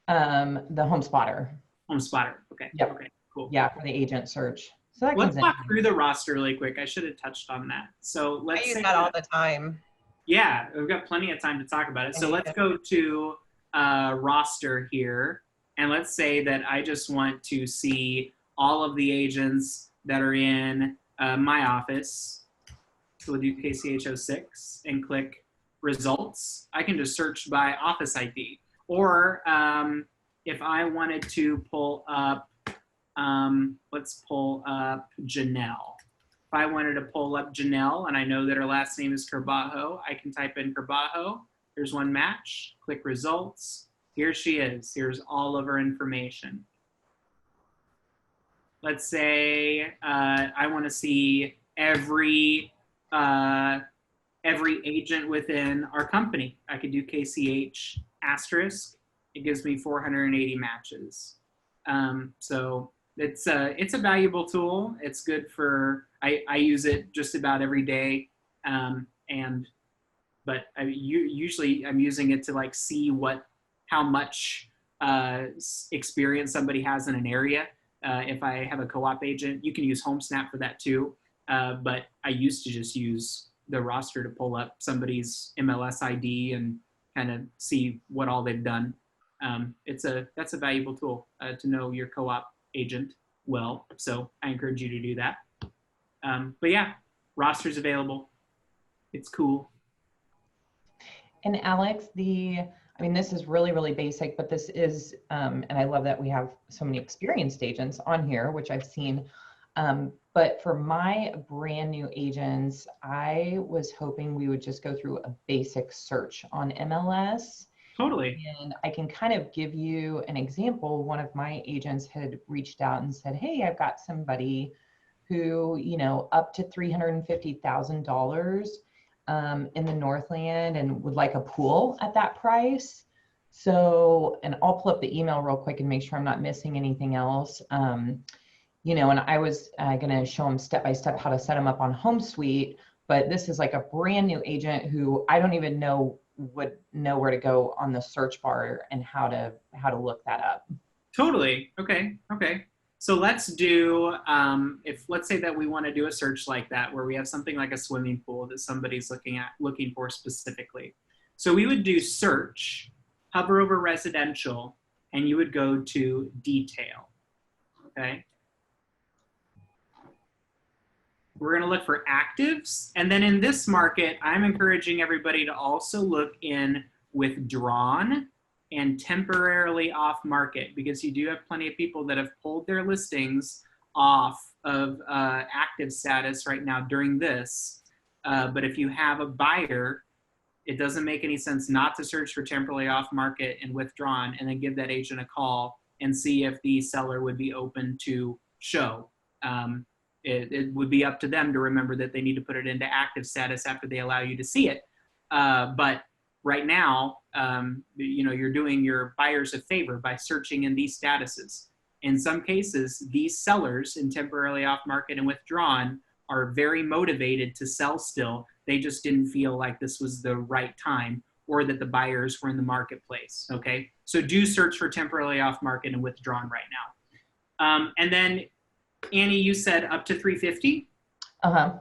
The HomeSpotter. HomeSpotter. Okay. Yep. Okay. Cool. Yeah, for the agent search. So that let's walk through the roster really quick. I should have touched on that. So let's I use that all the time. Yeah, we've got plenty of time to talk about it. So let's go to roster here, and let's say that I just want to see all of the agents that are in my office. So we'll do KCH06 and click results. I can just search by office ID. Or if I wanted to pull up, let's pull up Janelle. If I wanted to pull up Janelle and I know that her last name is Carbajo, I can type in Carbajo. There's one match, click results. Here she is. Here's all of her information. Let's say I want to see every agent within our company. I could do KCH asterisk. It gives me 480 matches. So it's a valuable tool. It's good for, I use it just about every day. But usually I'm using it to like see how much experience somebody has in an area. If I have a co-op agent, you can use HomeSnap for that too. But I used to just use the roster to pull up somebody's MLS ID and kind of see what all they've done. That's a valuable tool to know your co-op agent well. So I encourage you to do that. But yeah, roster's available. It's cool. And Alex, I mean, this is really, really basic, but this is, and I love that we have so many experienced agents on here, which I've seen. But for my brand new agents, I was hoping we would just go through a basic search on MLS. Totally. And I can kind of give you an example. One of my agents had reached out and said, hey, I've got somebody who, you know, up to $350,000 in the Northland and would like a pool at that price. So, and I'll pull up the email real quick and make sure I'm not missing anything else. You know, and I was going to show them step-by-step how to set them up on HomeSuite, but this is like a brand new agent who I don't even would know where to go on the search bar and how to look that up. Totally. Okay. So let's do, let's say that we want to do a search like that, where we have something like a swimming pool that somebody's looking for specifically. So we would do search, hover over residential, and you would go to detail. Okay. We're going to look for actives. And then in this market, I'm encouraging everybody to also look in withdrawn and temporarily off market, because you do have plenty of people that have pulled their listings off of active status right now during this. But if you have a buyer, it doesn't make any sense not to search for temporarily off market and withdrawn, and then give that agent a call and see if the seller would be open to show. It would be up to them to remember that they need to put it into active status after they allow you to see it. But right now, you're doing your buyers a favor by searching in these statuses. In some cases, these sellers in temporarily off market and withdrawn are very motivated to sell still. They just didn't feel like this was the right time, or that the buyers were in the marketplace, okay? So do search for temporarily off market and withdrawn right now. And then, Annie, you said up to 350? Uh-huh.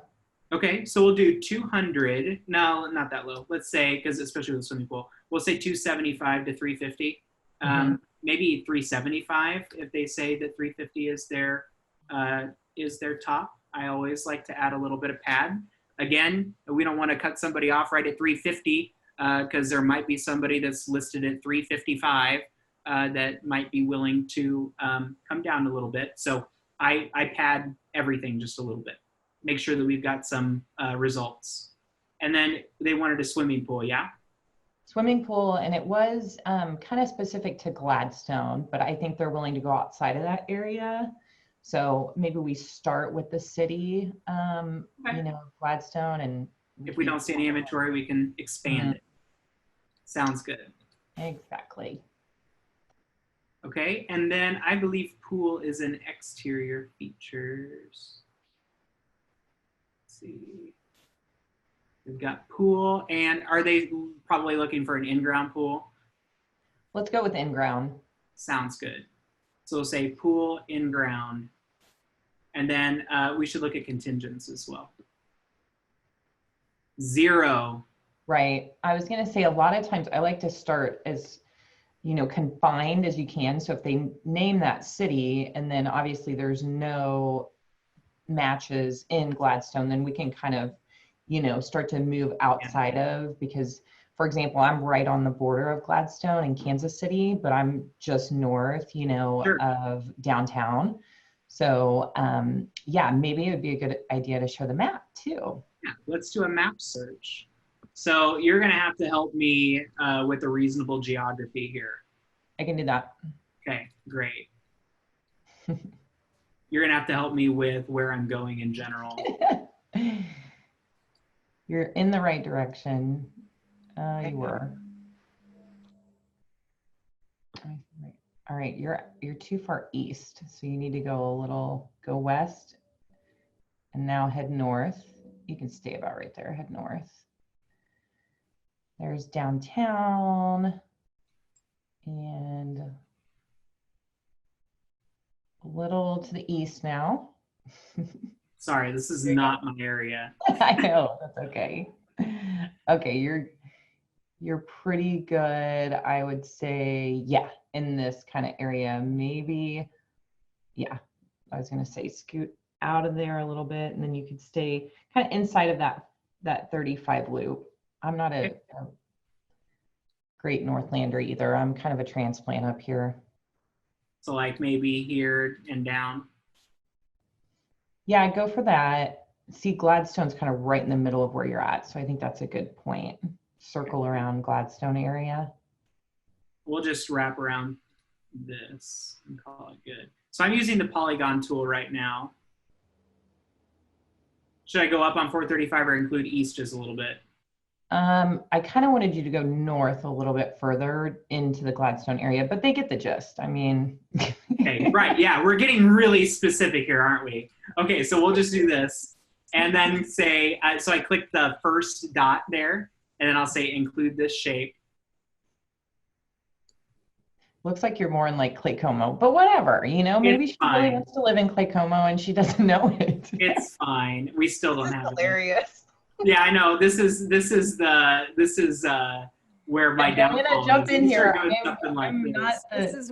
Okay, so we'll do 200. No, not that low. Let's say, because especially with the swimming pool, we'll say 275 to 350. Maybe 375 if they say that 350 is their top. I always like to add a little bit of pad. Again, we don't want to cut somebody off right at 350 because there might be somebody that's listed at 355 that might be willing to come down a little bit. So I pad everything just a little bit. Make sure that we've got some results. And then they wanted a swimming pool, yeah? Swimming pool, and it was kind of specific to Gladstone, but I think they're willing to go outside of that area. So maybe we start with the city, Okay. Gladstone, and If we don't see any inventory, we can expand it. Sounds good. Exactly. Okay, and then I believe pool is in exterior features. Let's see. We've got pool, and are they probably looking for an in-ground pool? Let's go with in-ground. Sounds good. So we'll say pool in-ground. And then we should look at contingents as well. 0. Right. I was going to say a lot of times I like to start as, confined as you can. So if they name that city and then obviously there's no matches in Gladstone, then we can kind of, start to move outside of, because for example, I'm right on the border of Gladstone and Kansas City, but I'm just north, Sure. of downtown. So yeah, maybe it would be a good idea to show the map too. Yeah, let's do a map search. So you're going to have to help me with a reasonable geography here. I can do that. Okay, great. You're going to have to help me with where I'm going in general. You're in the right direction. You were. All right, you're too far east, so you need to go west, and now head north. You can stay about right there, head north. There's downtown, and a little to the east now. Sorry, this is not my area. I know, that's okay. Okay, you're pretty good, I would say, yeah, in this kind of area. Maybe, yeah, I was gonna say scoot out of there a little bit, and then you could stay kind of inside of that 35 loop. I'm not a great Northlander either. I'm kind of a transplant up here. So like maybe here and down. Yeah, go for that. See, Gladstone's kind of right in the middle of where you're at, so I think that's a good point. Circle around Gladstone area. We'll just wrap around this and call it good. So I'm using the polygon tool right now. Should I go up on 435 or include east just a little bit? I kind of wanted you to go north a little bit further into the Gladstone area, but they get the gist. I mean. Okay, right, yeah, we're getting really specific here, aren't we? Okay, so we'll just do this. And then say, so I click the first dot there, and then I'll say include this shape. Looks like you're more in like Clay Como, but whatever, maybe she really wants to live in Clay Como and she doesn't know it. It's fine. We still don't have Hilarious. Yeah, I know. This is where my downfall I'm gonna jump in here. Something like this.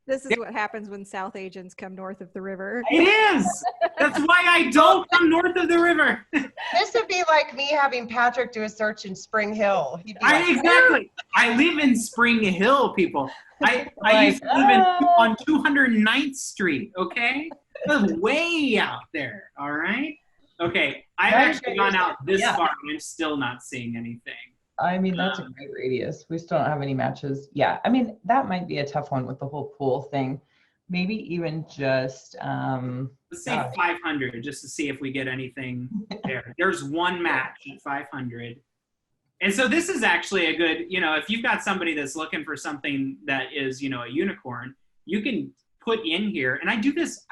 This is what happens when South agents come north of the river. It is. That's why I don't come north of the river. This would be like me having Patrick do a search in Spring Hill. He'd be like, Exactly. I live in Spring Hill, people. I used to live on 209th Street, okay? I live way out there, all right? Okay, I've actually gone out this far and I'm still not seeing anything. I mean, that's a great radius. We still don't have any matches. Yeah, I mean, that might be a tough one with the whole pool thing. Maybe even just let's say 500 just to see if we get anything there. There's one match at 500. And so this is actually a good, if you've got somebody that's looking for something that is, a unicorn, you can put in here, and I do this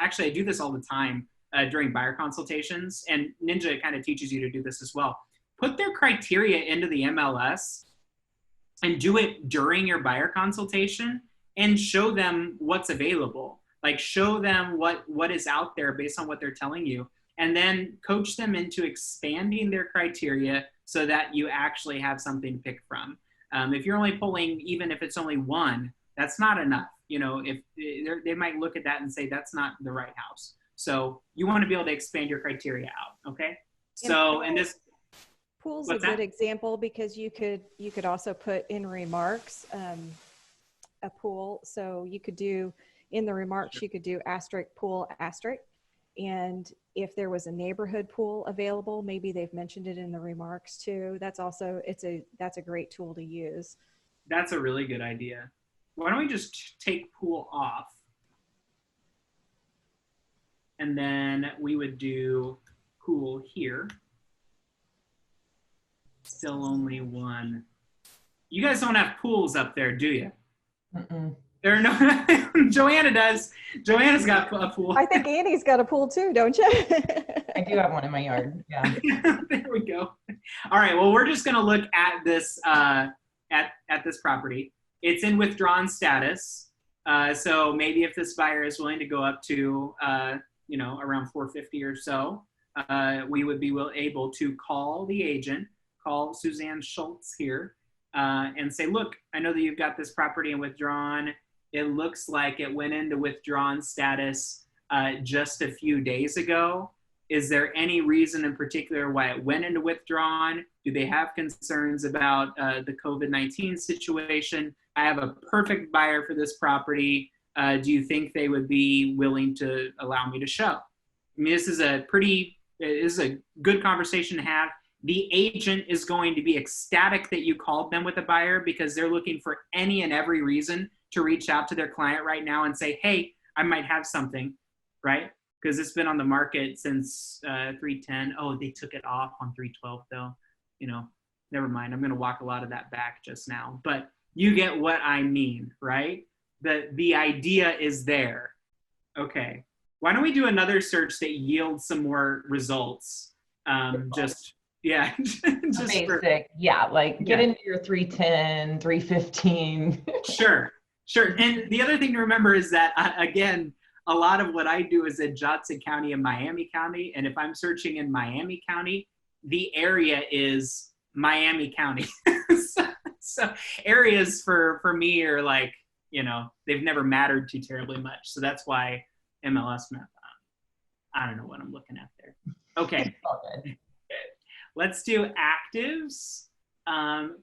all the time during buyer consultations, and Ninja kind of teaches you to do this as well. Put their criteria into the MLS and do it during your buyer consultation and show them what's available. Like show them what is out there based on what they're telling you, and then coach them into expanding their criteria so that you actually have something to pick from. If you're only pulling, even if it's only one, that's not enough. If they might look at that and say, that's not the right house. So you want to be able to expand your criteria out. Okay. So, and this, pool's a good example because you could also put in remarks a pool. So you could do in the remarks, you could do asterisk pool asterisk. And if there was a neighborhood pool available, maybe they've mentioned it in the remarks too. That's a great tool to use. That's a really good idea. Why don't we just take pool off? And then we would do pool here. Still only one. You guys don't have pools up there, do you? Mm-mm. There are no. Joanna does. Joanna's got a pool. I think Annie's got a pool too, don't you? I do have one in my yard. Yeah. There we go. All right. Well, we're just going to look at this at this property. It's in withdrawn status. So maybe if this buyer is willing to go up to around 450 or so, we would be able to call the agent. Call Suzanne Schultz here and say, look, I know that you've got this property in withdrawn. It looks like it went into withdrawn status just a few days ago. Is there any reason in particular why it went into withdrawn? Do they have concerns about the COVID-19 situation? I have a perfect buyer for this property. Do you think they would be willing to allow me to show? I mean, this is a good conversation to have. The agent is going to be ecstatic that you called them with a buyer because they're looking for any and every reason to reach out to their client right now and say, hey, I might have something, right? Because it's been on the market since 310. Oh, they took it off on 312 though. Never mind. I'm going to walk a lot of that back just now. But you get what I mean, right? The idea is there. Okay. Why don't we do another search that yields some more results? Yeah, just basic. Get into your 310, 315. Sure. And the other thing to remember is that, again, a lot of what I do is in Johnson County and Miami County. And if I'm searching in Miami County, the area is Miami County. so areas for me are like, they've never mattered too terribly much. So that's why MLS map. I don't know what I'm looking at there. Okay. Let's do actives,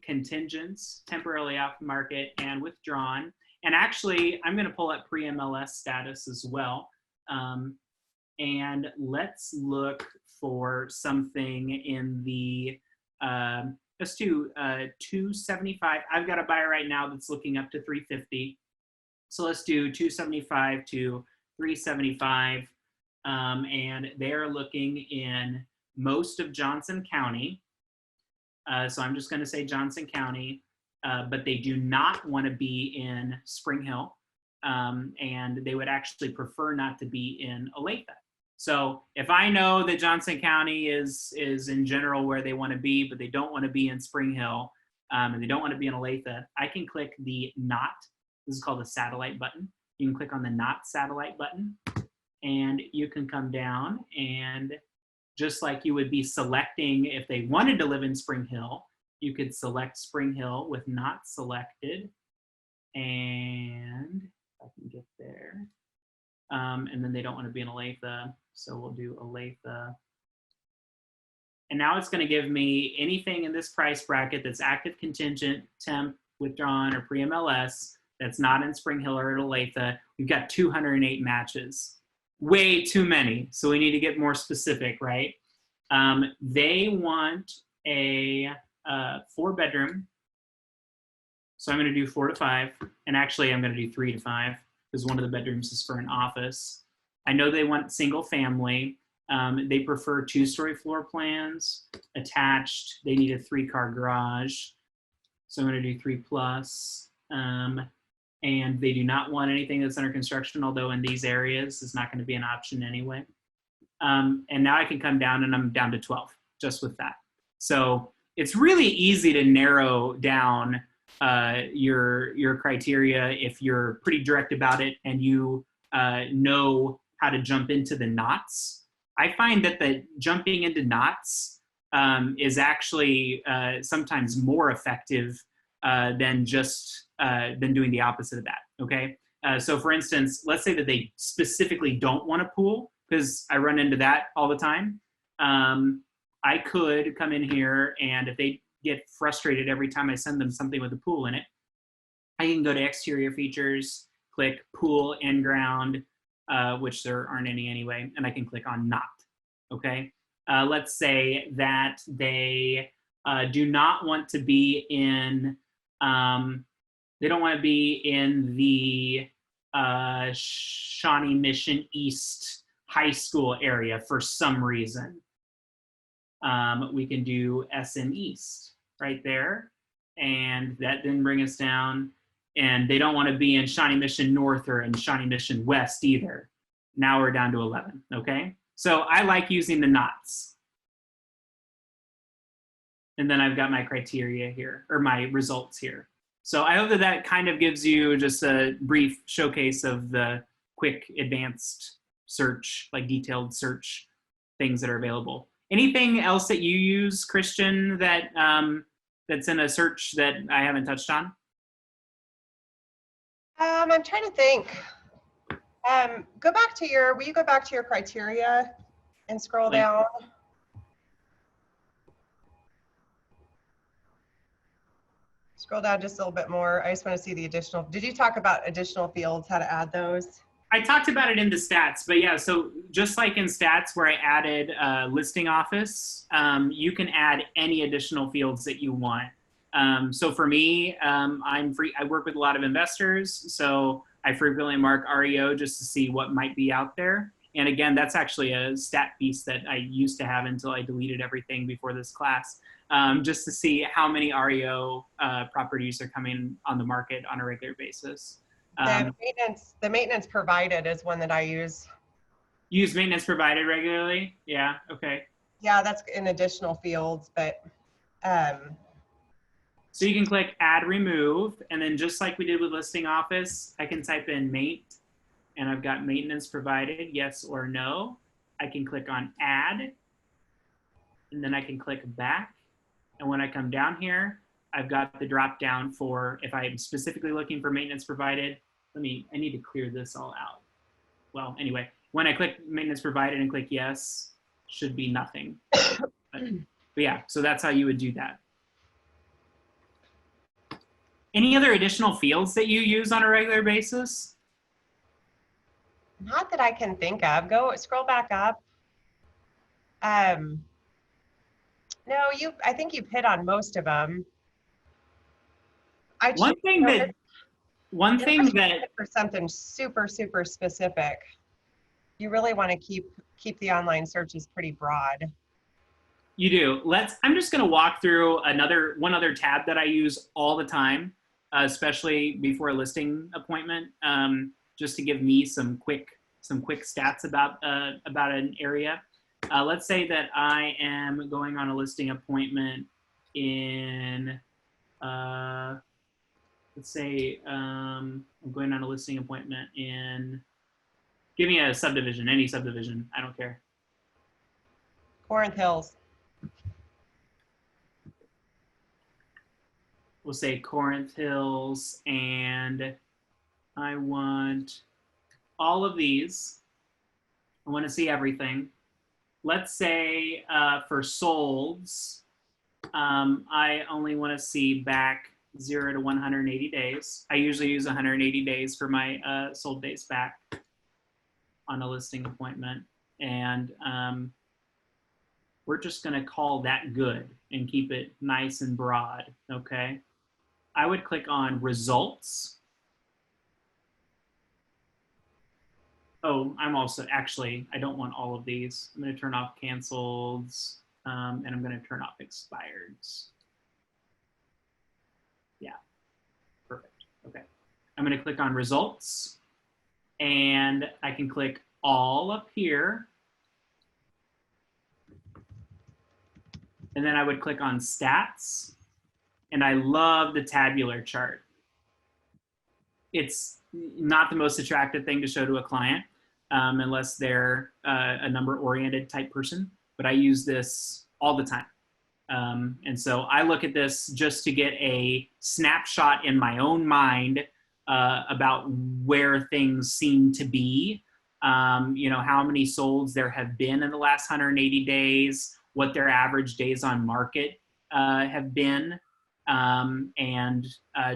contingents, temporarily off market, and withdrawn. And actually, I'm going to pull up pre-MLS status as well. And let's look for something in the, let's do 275. I've got a buyer right now that's looking up to 350. So let's do 275 to 375. And they're looking in most of Johnson County. So I'm just going to say Johnson County, but they do not want to be in Spring Hill. And they would actually prefer not to be in Olathe. So if I know that Johnson County is in general where they want to be, but they don't want to be in Spring Hill, and they don't want to be in Olathe, I can click the not. This is called the satellite button. You can click on the not satellite button, and you can come down, and just like you would be selecting if they wanted to live in Spring Hill, you could select Spring Hill with not selected. And I can get there. And then they don't want to be in Olathe, so we'll do Olathe. And now it's going to give me anything in this price bracket that's active contingent, temp, withdrawn, or pre-MLS that's not in Spring Hill or at Olathe. We've got 208 matches. Way too many. So we need to get more specific, right? They want a 4-bedroom. So I'm going to do 4 to 5. And actually, I'm going to do 3 to 5 because one of the bedrooms is for an office. I know they want single family. They prefer 2-story floor plans, attached. They need a 3-car garage. So I'm going to do 3 plus. And they do not want anything that's under construction, although in these areas it's not going to be an option anyway. And now I can come down and I'm down to 12 just with that. So it's really easy to narrow down your criteria if you're pretty direct about it and you know how to jump into the knots. I find that the jumping into knots is actually sometimes more effective than doing the opposite of that, okay? So for instance, let's say that they specifically don't want a pool, because I run into that all the time. I could come in here and if they get frustrated every time I send them something with a pool in it, I can go to exterior features, click pool and ground, which there aren't any anyway, and I can click on not, okay? Let's say that they do not want to be in, they don't want to be in the Shawnee Mission East High School area for some reason. We can do SM East right there. And that then bring us down. And they don't want to be in Shawnee Mission North or in Shawnee Mission West either. Now we're down to 11, okay? So I like using the knots. And then I've got my criteria here, or my results here. So I hope that that kind of gives you just a brief showcase of the quick advanced search, like detailed search things that are available. Anything else that you use, Christian, that that's in a search that I haven't touched on? I'm trying to think. Go back to your, will you go back to your criteria and scroll down? Scroll down just a little bit more. I just want to see the additional. Did you talk about additional fields, how to add those? I talked about it in the stats, but yeah, so just like in stats where I added listing office, you can add any additional fields that you want. So for me, I work with a lot of investors, so I frequently mark REO just to see what might be out there. And again, that's actually a stat piece that I used to have until I deleted everything before this class, just to see how many REO properties are coming on the market on a regular basis. The maintenance provided is one that I use. Use maintenance provided regularly? Yeah, okay. Yeah, that's in additional fields, but. So you can click add remove, and then just like we did with listing office, I can type in mate, and I've got maintenance provided, yes or no. I can click on add, and then I can click back. And when I come down here, I've got the drop down for if I'm specifically looking for maintenance provided. I need to clear this all out. Well, anyway, when I click maintenance provided and click yes, should be nothing. But yeah, so that's how you would do that. Any other additional fields that you use on a regular basis? Not that I can think of. Go scroll back up. No, I think you've hit on most of them. One thing that for something super specific, you really want to keep the online searches pretty broad. You do. I'm just going to walk through one other tab that I use all the time, especially before a listing appointment, just to give me some quick stats about an area. Let's say that I am going on a listing appointment in, let's say I'm going on a listing appointment in, give me a subdivision, any subdivision, I don't care. Corinth Hills. We'll say Corinth Hills, and I want all of these. I want to see everything. Let's say for solds, I only want to see back 0 to 180 days. I usually use 180 days for my sold days back on a listing appointment. And we're just going to call that good and keep it nice and broad, okay? I would click on results. Oh, I'm also, actually, I don't want all of these. I'm going to turn off canceleds, and I'm going to turn off expireds. Yeah, perfect. Okay. I'm going to click on results, and I can click all up here. And then I would click on stats, and I love the tabular chart. It's not the most attractive thing to show to a client unless they're a number-oriented type person, but I use this all the time. And so I look at this just to get a snapshot in my own mind about where things seem to be, you know, how many solds there have been in the last 180 days, what their average days on market have been, and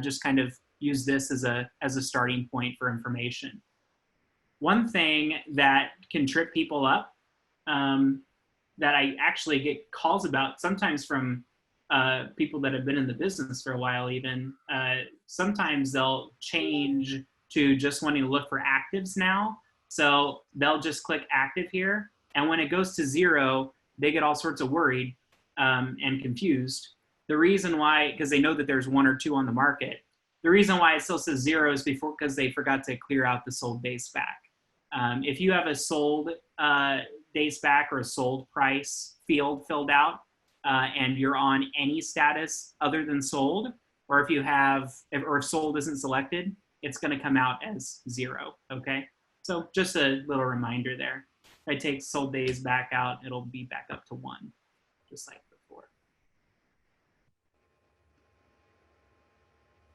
just kind of use this as a starting point for information. One thing that can trip people up that I actually get calls about sometimes from people that have been in the business for a while even, sometimes they'll change to just wanting to look for actives now. So they'll just click active here. And when it goes to 0, they get all sorts of worried and confused. The reason why, because they know that there's 1 or 2 on the market. The reason why it still says 0 is because they forgot to clear out the sold days back. If you have a sold days back or a sold price field filled out and you're on any status other than sold, or if you have, or if sold isn't selected, it's going to come out as 0, okay? So just a little reminder there. If I take sold days back out, it'll be back up to 1, just like before.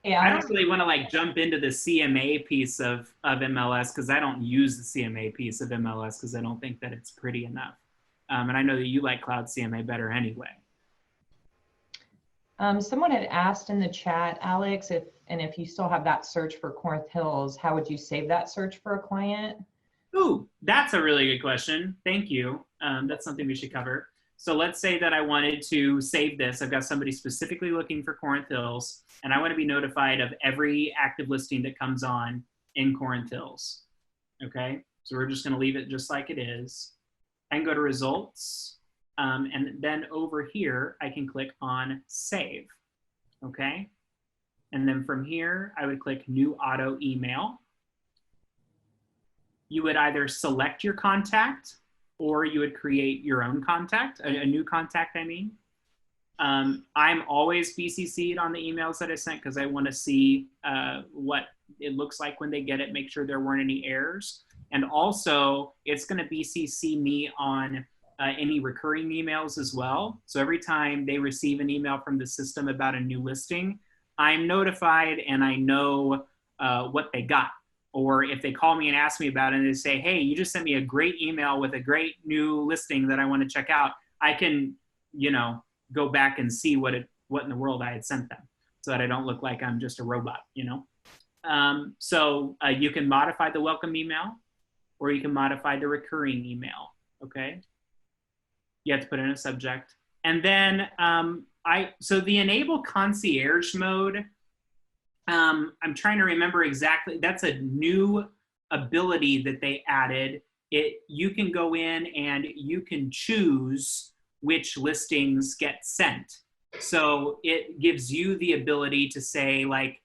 Yeah, I don't really want to like jump into the CMA piece of MLS because I don't use the CMA piece of MLS because I don't think that it's pretty enough. And I know that you like Cloud CMA better anyway. Someone had asked in the chat, Alex, if you still have that search for Corinth Hills, how would you save that search for a client? Ooh, that's a really good question. Thank you. That's something we should cover. So let's say that I wanted to save this. I've got somebody specifically looking for Corinth Hills, and I want to be notified of every active listing that comes on in Corinth Hills. Okay, so we're just going to leave it just like it is. I can go to results, and then over here, I can click on save. Okay, and then from here, I would click new auto email. You would either select your contact or you would create your own contact, a new contact, I mean. I'm always BCC'd on the emails that I sent because I want to see what it looks like when they get it, make sure there weren't any errors. And also, it's going to BCC me on any recurring emails as well. So every time they receive an email from the system about a new listing, I'm notified and I know what they got. Or if they call me and ask me about it and they say, hey, you just sent me a great email with a great new listing that I want to check out, I can, you know, go back and see what in the world I had sent them so that I don't look like I'm just a robot, you know? So you can modify the welcome email or you can modify the recurring email, okay? You have to put in a subject. And then so the enable concierge mode, I'm trying to remember exactly, that's a new ability that they added. You can go in and you can choose which listings get sent. So it gives you the ability to say, like,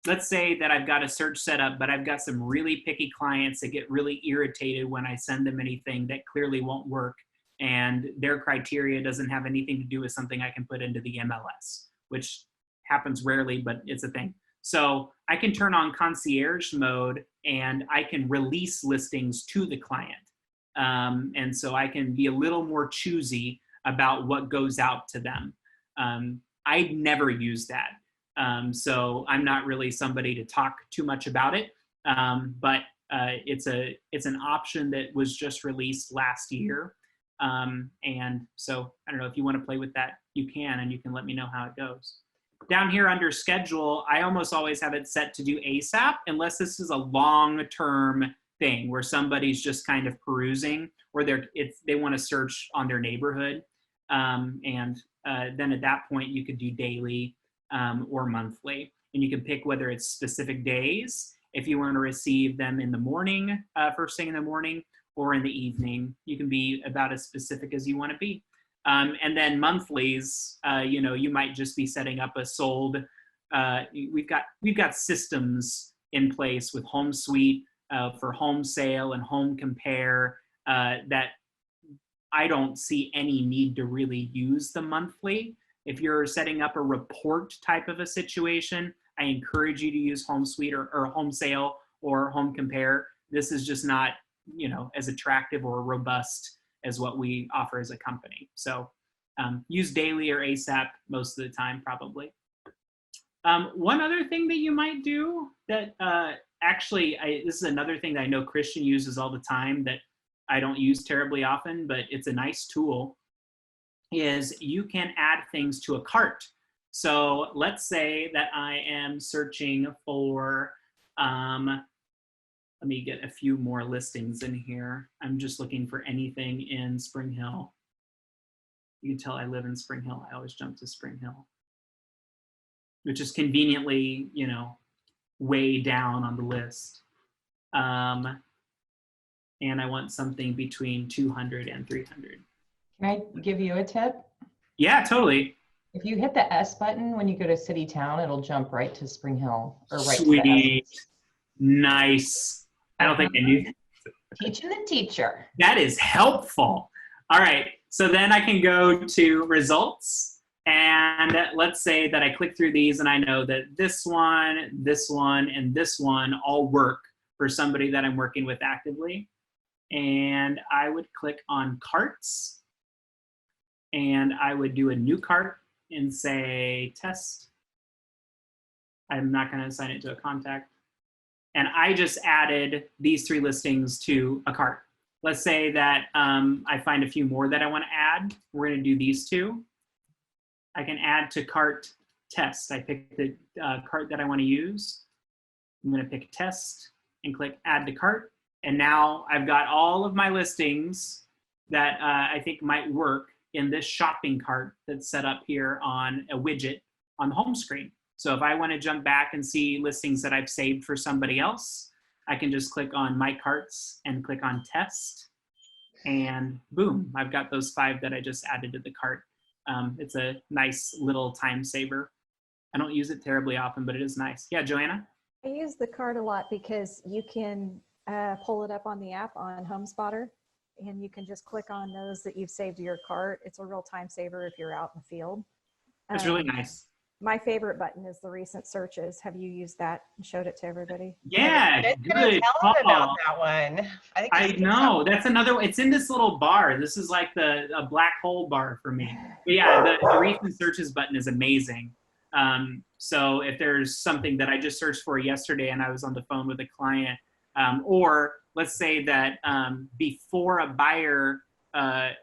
let's say that I've got a search set up, but I've got some really picky clients that get really irritated when I send them anything that clearly won't work, and their criteria doesn't have anything to do with something I can put into the MLS, which happens rarely, but it's a thing. So I can turn on concierge mode and I can release listings to the client. And so I can be a little more choosy about what goes out to them. I never use that. So I'm not really somebody to talk too much about it, but it's an option that was just released last year. And so I don't know if you want to play with that, you can, and you can let me know how it goes. Down here under schedule, I almost always have it set to do ASAP, unless this is a long-term thing where somebody's just kind of perusing, or they want to search on their neighborhood. Then at that point, you could do daily or monthly. And you can pick whether it's specific days, if you want to receive them in the morning, first thing in the morning, or in the evening. You can be about as specific as you want to be. And then monthlies, you might just be setting up a sold. We've got systems in place with Home Suite for home sale and home compare that I don't see any need to really use the monthly. If you're setting up a report type of a situation, I encourage you to use Home Suite or Home Sale or Home Compare. This is just not, as attractive or robust as what we offer as a company. So use daily or ASAP most of the time, probably. One other thing that you might do that this is another thing that I know Christian uses all the time that I don't use terribly often, but it's a nice tool, is you can add things to a cart. So let's say that I am searching for, let me get a few more listings in here. I'm just looking for anything in Spring Hill. You can tell I live in Spring Hill. I always jump to Spring Hill, which is conveniently, way down on the list. And I want something between 200 and 300. Can I give you a tip? Yeah, totally. If you hit the S button when you go to City Town, it'll jump right to Spring Hill or right Sweet. to the S. Nice. I don't think I knew that. Teaching the teacher. That is helpful. All right. So then I can go to results. And let's say that I click through these and I know that this one, and this one all work for somebody that I'm working with actively. And I would click on carts. And I would do a new cart and say test. I'm not going to assign it to a contact. And I just added these 3 listings to a cart. Let's say that I find a few more that I want to add. We're going to do these 2. I can add to cart test. I pick the cart that I want to use. I'm going to pick test and click add to cart. And now I've got all of my listings that I think might work in this shopping cart that's set up here on a widget on the home screen. So if I want to jump back and see listings that I've saved for somebody else, I can just click on my carts and click on test, and boom, I've got those 5 that I just added to the cart. It's a nice little time saver. I don't use it terribly often, but it is nice. Yeah, Joanna? I use the cart a lot because you can pull it up on the app on HomeSpotter, and you can just click on those that you've saved to your cart. It's a real time saver if you're out in the field. It's really nice. My favorite button is the recent searches. Have you used that and showed it to everybody? Yeah, good Tell them about that one. I know. That's another one. It's in this little bar. This is like a black hole bar for me. But yeah, the recent searches button is amazing. So if there's something that I just searched for yesterday and I was on the phone with a client, or let's say that before a buyer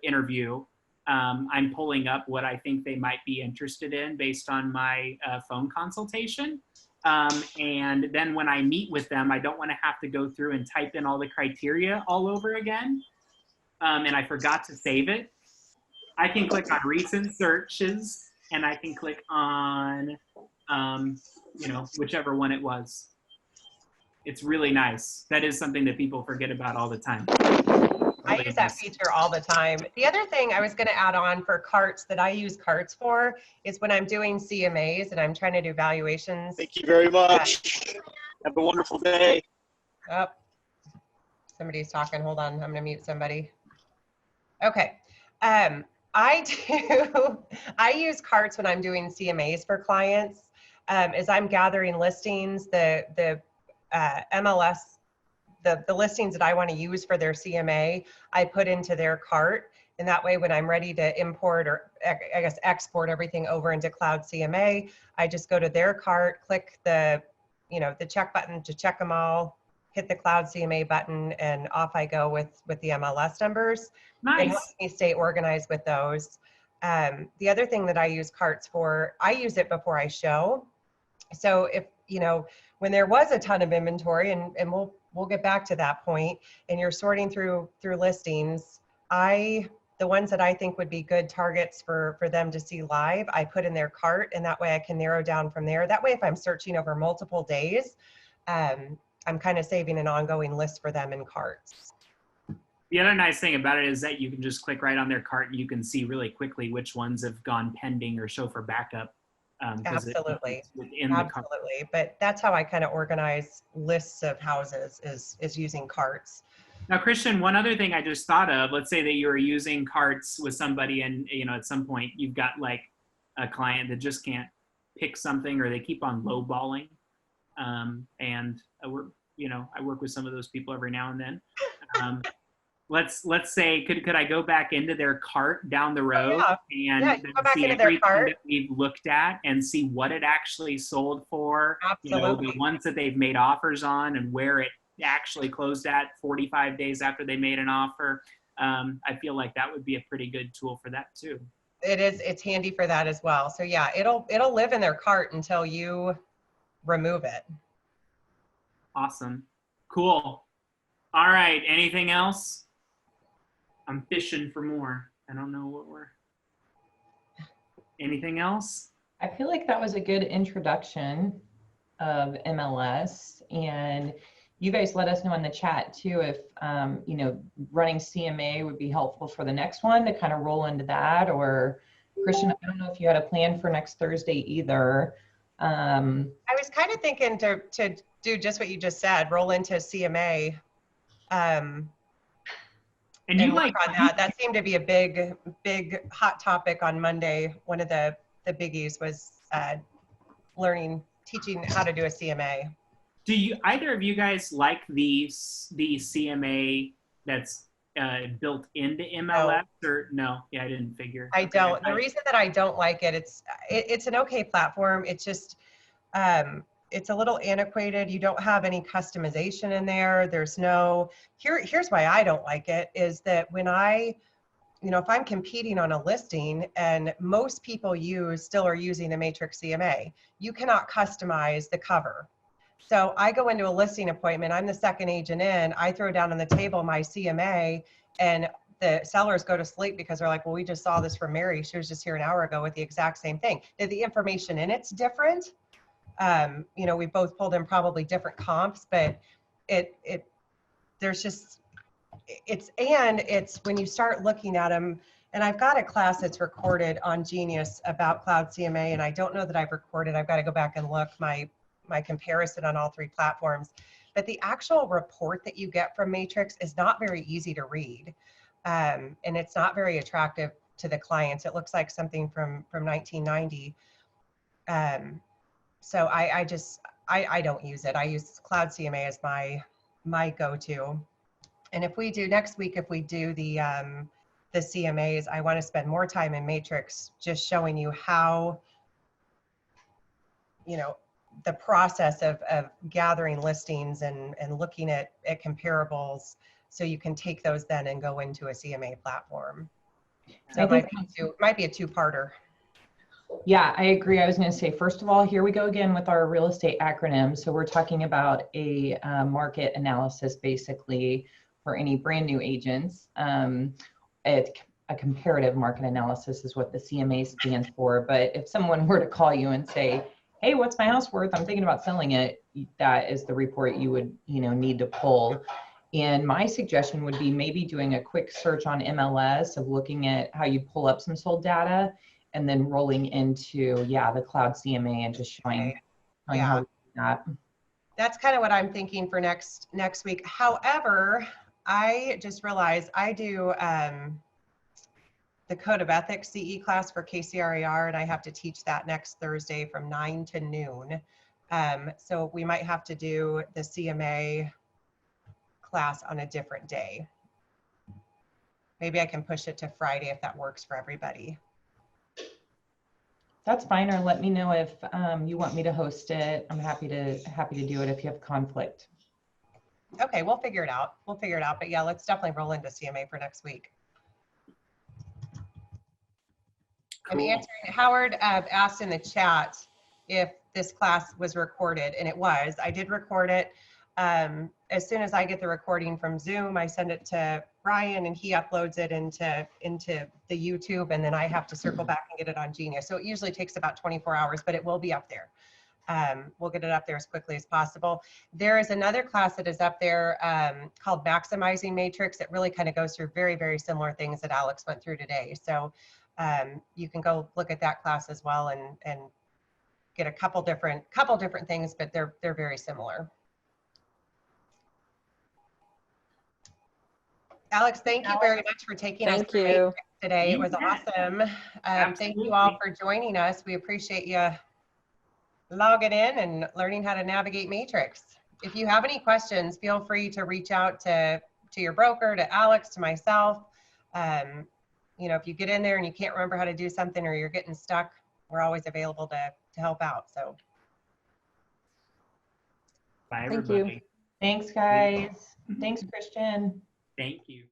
interview, I'm pulling up what I think they might be interested in based on my phone consultation. And then when I meet with them, I don't want to have to go through and type in all the criteria all over again. And I forgot to save it. I can click on recent searches and I can click on, whichever one it was. It's really nice. That is something that people forget about all the time. I use that feature all the time. The other thing I was going to add on for carts that I use carts for is when I'm doing CMAs and I'm trying to do valuations. Thank you very much. Have a wonderful day. Oh, somebody's talking. Hold on. I'm going to mute somebody. Okay. I use carts when I'm doing CMAs for clients. As I'm gathering listings, the MLS, the listings that I want to use for their CMA, I put into their cart. And that way, when I'm ready to import or I guess export everything over into Cloud CMA, I just go to their cart, click the, the check button to check them all, hit the Cloud CMA button, and off I go with the MLS numbers. Nice. It helps me stay organized with those. The other thing that I use carts for, I use it before I show. So if, when there was a ton of inventory, and we'll get back to that point, and you're sorting through listings, the ones that I think would be good targets for them to see live, I put in their cart, and that way I can narrow down from there. That way, if I'm searching over multiple days, I'm kind of saving an ongoing list for them in carts. The other nice thing about it is that you can just click right on their cart and you can see really quickly which ones have gone pending or show for backup. Absolutely. Within the cart. Absolutely. But that's how I kind of organize lists of houses is using carts. Now, Christian, one other thing I just thought of, let's say that you were using carts with somebody and, at some point you've got like a client that just can't pick something or they keep on lowballing. And I work with some of those people every now and then. Let's say, could I go back into their cart down the road and see everything that we've looked at and see what it actually sold for? Absolutely. The ones that they've made offers on and where it actually closed at 45 days after they made an offer. I feel like that would be a pretty good tool for that too. It is. It's handy for that as well. So yeah, it'll live in their cart until you remove it. Awesome. Cool. All right. Anything else? I'm fishing for more. I don't know what anything else? I feel like that was a good introduction of MLS, and you guys let us know in the chat too if running CMA would be helpful for the next one to kind of roll into that. Or Christian, I don't know if you had a plan for next Thursday either. I was kind of thinking to do just what you just said, roll into CMA. And you like on that. That seemed to be a big hot topic on Monday. One of the biggies was teaching how to do a CMA. Do either of you guys like the CMA that's built into MLS or no? Yeah, I didn't figure. I don't. The reason that I don't like it, it's an okay platform. It's just it's a little antiquated. You don't have any customization in there. There's here's why I don't like it is that when if I'm competing on a listing and most people still are using the Matrix CMA, you cannot customize the cover. So I go into a listing appointment, I'm the second agent in, I throw down on the table my CMA and the sellers go to sleep because they're like, well, we just saw this from Mary. She was just here an hour ago with the exact same thing. The information in it's different. We both pulled in probably different comps, but it's when you start looking at them, and I've got a class that's recorded on Genius about Cloud CMA, and I don't know that I've got to go back and look my comparison on all three platforms, but the actual report that you get from Matrix is not very easy to read. And it's not very attractive to the clients. It looks like something from 1990. So I don't use it. I use Cloud CMA as my go-to. And next week, if we do the CMAs, I want to spend more time in Matrix just showing you how, the process of gathering listings and looking at comparables, so you can take those then and go into a CMA platform. So it might be a two-parter. Yeah, I agree. I was going to say, first of all, here we go again with our real estate acronym. So we're talking about a market analysis, basically, for any brand new agents. A comparative market analysis is what the CMA stands for. But if someone were to call you and say, hey, what's my house worth? I'm thinking about selling it. That is the report you would need to pull. And my suggestion would be maybe doing a quick search on MLS of looking at how you pull up some sold data, and then rolling into the Cloud CMA and just showing how we do that. That's kind of what I'm thinking for next week. However, I just realized I do the Code of Ethics CE class for KCRAR, and I have to teach that next Thursday from 9 to noon. So we might have to do the CMA class on a different day. maybe I can push it to Friday if that works for everybody. That's fine, or let me know if you want me to host it. I'm happy to do it if you have conflict. Okay, we'll figure it out. We'll figure it out. But yeah, let's definitely roll into CMA for next week. I'm Cool. answering, Howard asked in the chat if this class was recorded, and it was. I did record it. As soon as I get the recording from Zoom, I send it to Brian and he uploads it into the YouTube, and then I have to circle back and get it on Genius. So it usually takes about 24 hours, but it will be up there. We'll get it up there as quickly as possible. There is another class that is up there called Maximizing Matrix. It really kind of goes through very, very similar things that Alex went through today. So you can go look at that class as well and get a couple different things, but they're very similar. Alex, thank you very much for taking us through Matrix today. It was awesome. Thank you all for joining us. We appreciate you logging in and learning how to navigate Matrix. If you have any questions, feel free to reach out to your broker, to Alex, to myself. You know, if you get in there and you can't remember how to do something or you're getting stuck, we're always available to help out. So bye, everybody. Thanks, guys. Thanks, Christian. Thank you.